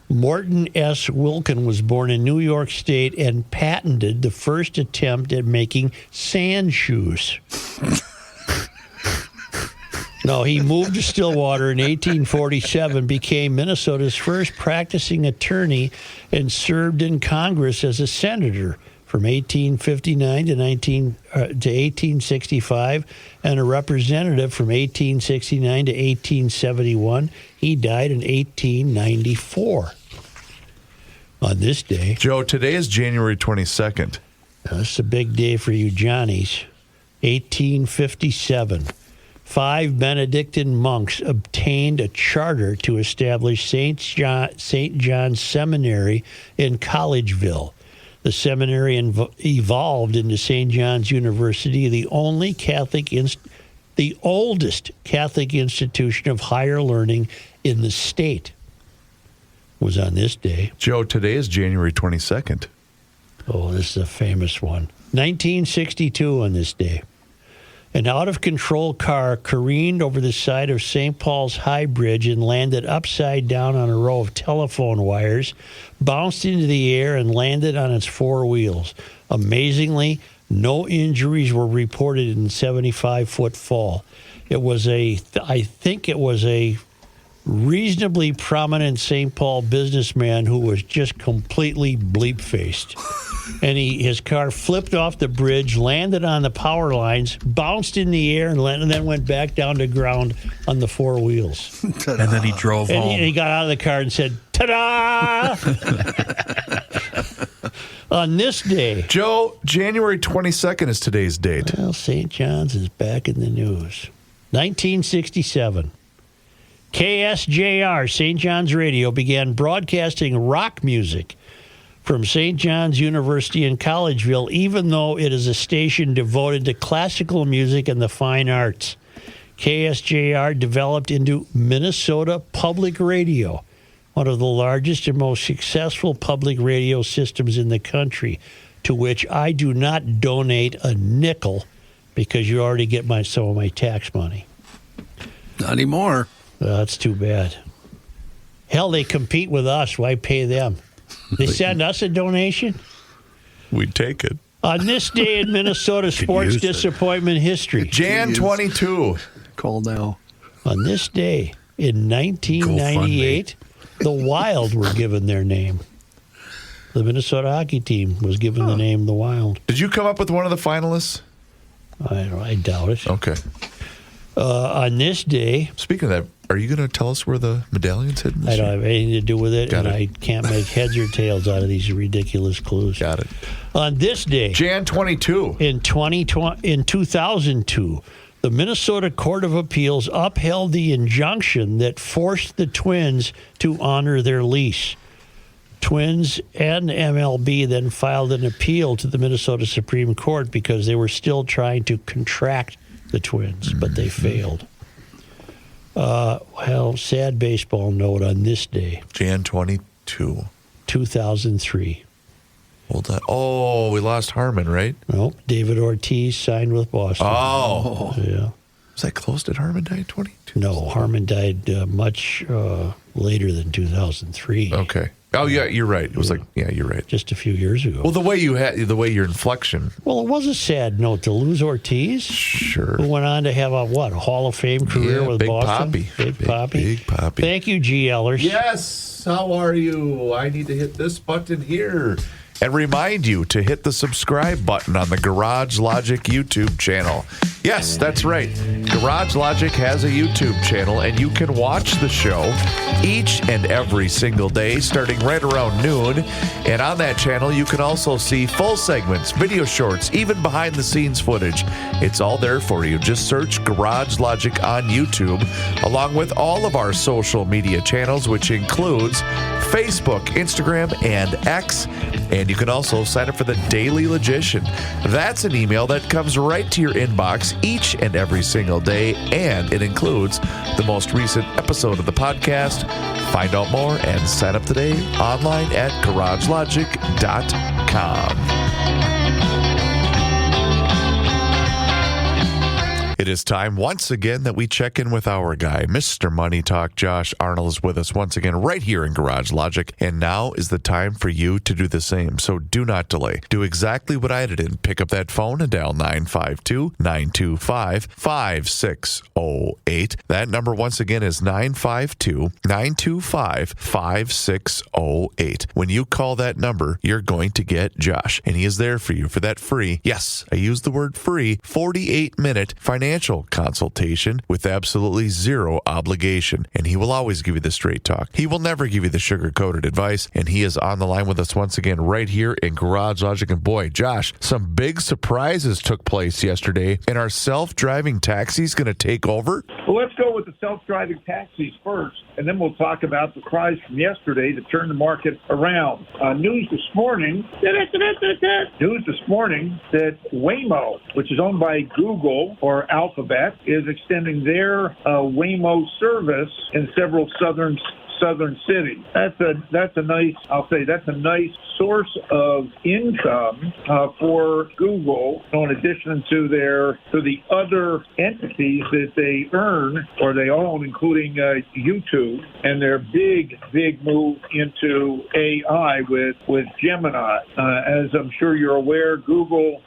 Morton S. Wilkin was born in New York State and patented the first attempt at making sand shoes. No, he moved to Stillwater in 1847, became Minnesota's first practicing attorney, and served in Congress as a senator from 1859 to 1865, and a representative from 1869 to 1871. He died in 1894. On this day... Joe, today is January 22nd. That's a big day for you Johnnies. 1857. 5 Benedictine monks obtained a charter to establish St. John's Seminary in Collegeville. The seminary evolved into St. John's University, the oldest Catholic institution of higher learning in the state. Was on this day. Joe, today is January 22nd. Oh, this is a famous one. 1962 on this day. An out-of-control car careened over the side of St. Paul's High Bridge and landed upside down on a row of telephone wires, bounced into the air, and landed on its 4 wheels. Amazingly, no injuries were reported in the 75-foot fall. I think it was a reasonably prominent St. Paul businessman who was just completely bleep-faced. And his car flipped off the bridge, landed on the power lines, bounced in the air, and then went back down to ground on the 4 wheels. And then he drove home. And he got out of the car and said, ta-da! On this day... Joe, January 22nd is today's date. Well, St. John's is back in the news. 1967. KSJR, St. John's Radio, began broadcasting rock music from St. John's University in Collegeville, even though it is a station devoted to classical music and the fine arts. KSJR developed into Minnesota Public Radio, one of the largest and most successful public radio systems in the country, to which I do not donate a nickel because you already get some of my tax money. Not anymore. That's too bad. Hell, they compete with us. Why pay them? They send us a donation? We'd take it. On this day in Minnesota sports disappointment history. Jan 22. Call now. On this day in 1998, the Wild were given their name. The Minnesota hockey team was given the name the Wild. Did you come up with one of the finalists? I doubt it. Okay. On this day... Speaking of that, are you going to tell us where the medallion's hidden? I don't have anything to do with it, Got and it. I can't make heads or tails out of these ridiculous clues. Got it. On this day... Jan 22. In 2002, the Minnesota Court of Appeals upheld the injunction that forced the Twins to honor their lease. Twins and MLB then filed an appeal to the Minnesota Supreme Court because they were still trying to contract the Twins, but they failed. Well, sad baseball note on this day. Jan 22. 2003. Hold on. Oh, we lost Harmon, right? Nope. David Ortiz signed with Boston. Oh. Yeah. Was that close? Did Harmon die in 22? No, Harmon died much later than 2003. Okay. Oh, yeah, you're right. It was you're right. Just a few years ago. Well, the way your inflection. Well, it was a sad note to lose Ortiz. Sure. Who went on to have a Hall of Fame career with Big Boston. Papi. Big Papi. Big Papi. Thank you, GLers. Yes. How are you? I need to hit this button here. And remind you to hit the subscribe button on the Garage Logic YouTube channel. Yes, that's right. Garage Logic has a YouTube channel, and you can watch the show each and every single day, starting right around noon. And on that channel, you can also see full segments, video shorts, even behind-the-scenes footage. It's all there for you. Just search Garage Logic on YouTube, along with all of our social media channels, which includes Facebook, Instagram, and X. And you can also sign up for the Daily Logician. That's an email that comes right to your inbox each and every single day, and it includes the most recent episode of the podcast. Find out more and sign up today online at garagelogic.com. It is time once again that we check in with our guy, Mr. Money Talk. Josh Arnold is with us once again right here in Garage Logic, and now is the time for you to do the same. So do not delay. Do exactly what I did and pick up that phone and dial 952-925-5608. That number once again is 952-925-5608. When you call that number, you're going to get Josh, and he is there for you for that free, yes, I use the word free, 48-minute financial consultation with absolutely zero obligation. And he will always give you the straight talk. He will never give you the sugar-coated advice. And he is on the line with us once again right here in Garage Logic. And boy, Josh, some big surprises took place yesterday. And our self-driving taxis going to take over? Well, let's go with the self-driving taxis first, and then we'll talk about the cries from yesterday to turn the market around. News this morning that Waymo, which is owned by Google or Alphabet, is extending their Waymo service in several southern cities. That's a nice source of income for Google, in addition to the other entities that they earn or they own, including YouTube, and their big move into AI with Gemini. As I'm sure you're aware, Google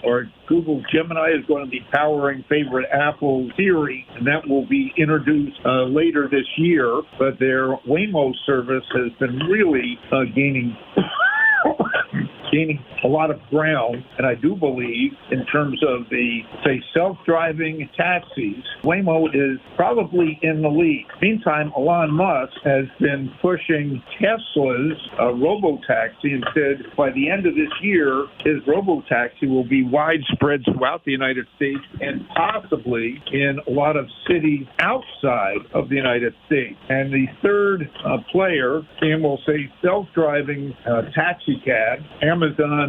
Gemini is going to be powering favorite Apple Siri, and that will be introduced later this year. But their Waymo service has been really gaining a lot of ground, and I do believe in terms of the, say, self-driving taxis, Waymo is probably in the lead. Meantime, Elon Musk has been pushing Tesla's robo-taxi and said by the end of this year, his robo-taxi will be widespread throughout the United States and possibly in a lot of cities outside of the United States. And the third player, and we'll say self-driving taxi cab, Amazon's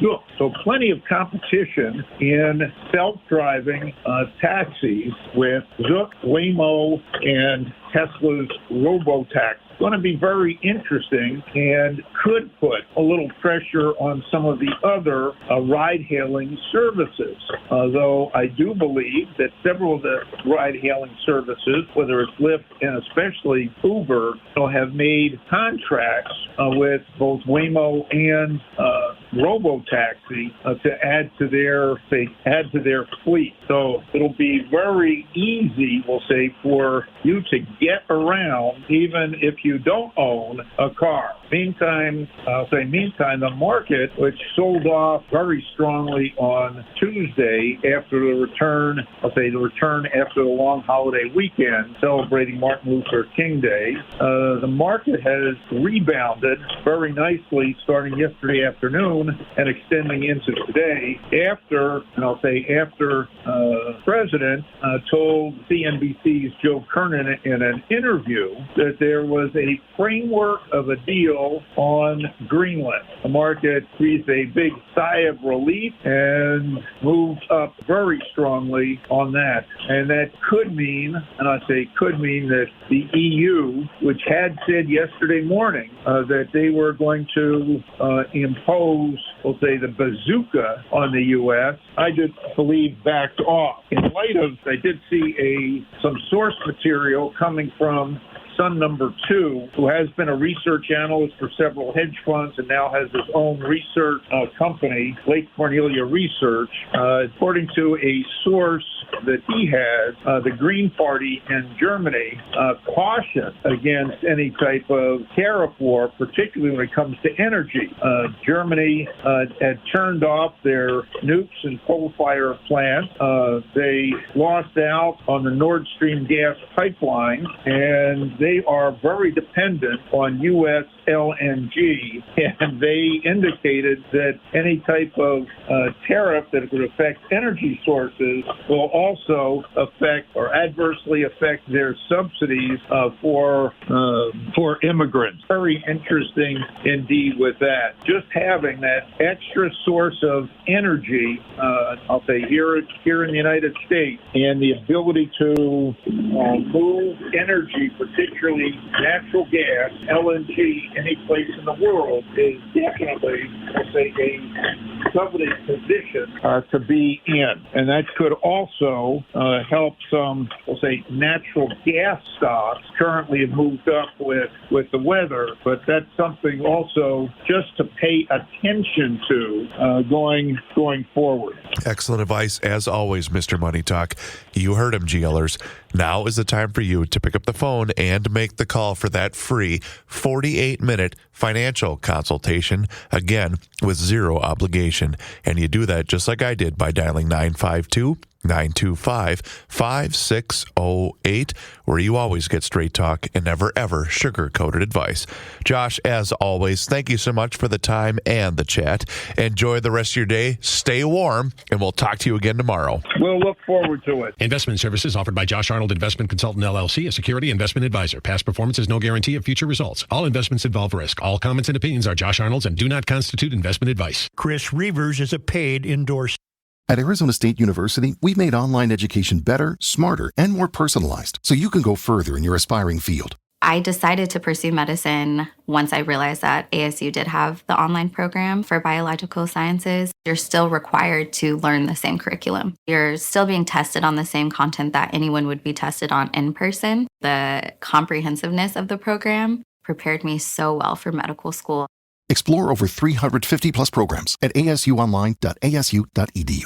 Zook. So plenty of competition in self-driving taxis with Zook, Waymo, and Tesla's robo-taxi. going to be very interesting and could put a little pressure on some of the other ride-hailing services. Though I do believe that several of the ride-hailing services, whether it's Lyft and especially Uber, have made contracts with both Waymo and Robotaxi to add to their fleet. So it'll be very easy, we'll say, for you to get around even if you don't own a car. Meantime, the market, which sold off very strongly on Tuesday after the return after the long holiday weekend celebrating Martin Luther King Day, the market has rebounded very nicely starting yesterday afternoon and extending into today after the president told CNBC's Joe Kernan in an interview that there was a framework of a deal on Greenland. The market breathed a big sigh of relief and moved up very strongly on that. And that could mean that the EU, which had said yesterday morning that they were going to impose, we'll say, the bazooka on the U.S., I just believe backed off. In light of, I did see some source material coming from son number 2, who has been a research analyst for several hedge funds and now has his own research company, Lake Cornelia Research. According to a source that he has, the Green Party in Germany cautioned against any type of tariff war, particularly when it comes to energy. Germany had turned off their nukes and coal-fired plants. They lost out on the Nord Stream gas pipeline, and they are very dependent on U.S. LNG, and they indicated that any type of tariff that would affect energy sources will also affect or adversely affect their subsidies for immigrants. Very interesting indeed with that. Just having that extra source of energy, I'll say here in the United States, and the ability to move energy, particularly natural gas, LNG, any place in the world is definitely, I'll say, a coveted position to be in. And that could also help some, we'll say, natural gas stocks currently have moved up with the weather, but that's something also just to pay attention to going forward. Excellent advice, as always, Mr. Money Talk. You heard him, GLers. Now is the time for you to pick up the phone and make the call for that free 48-minute financial consultation, again, with zero obligation. And you do that just like I did by dialing 952-925-5608, where you always get straight talk and never, ever sugar-coated advice. Josh, as always, thank you so much for the time and the chat. Enjoy the rest of your day. Stay warm, and we'll talk to you again tomorrow. We'll look forward to it. Investment services offered by Josh Arnold Investment Consultant, LLC, a security investment advisor. Past performance is no guarantee of future results. All investments involve risk. All comments and opinions are Josh Arnold's and do not constitute investment advice. Chris Reavers is a paid endorsed. At Arizona State University, we've made online education better, smarter, and more personalized, so you can go further in your aspiring field. I decided to pursue medicine once I realized that ASU did have the online program for biological sciences. You're still required to learn the same curriculum. You're still being tested on the same content that anyone would be tested on in person. The comprehensiveness of the program prepared me so well for medical school. Explore over 350 plus programs at asuonline.asu.edu.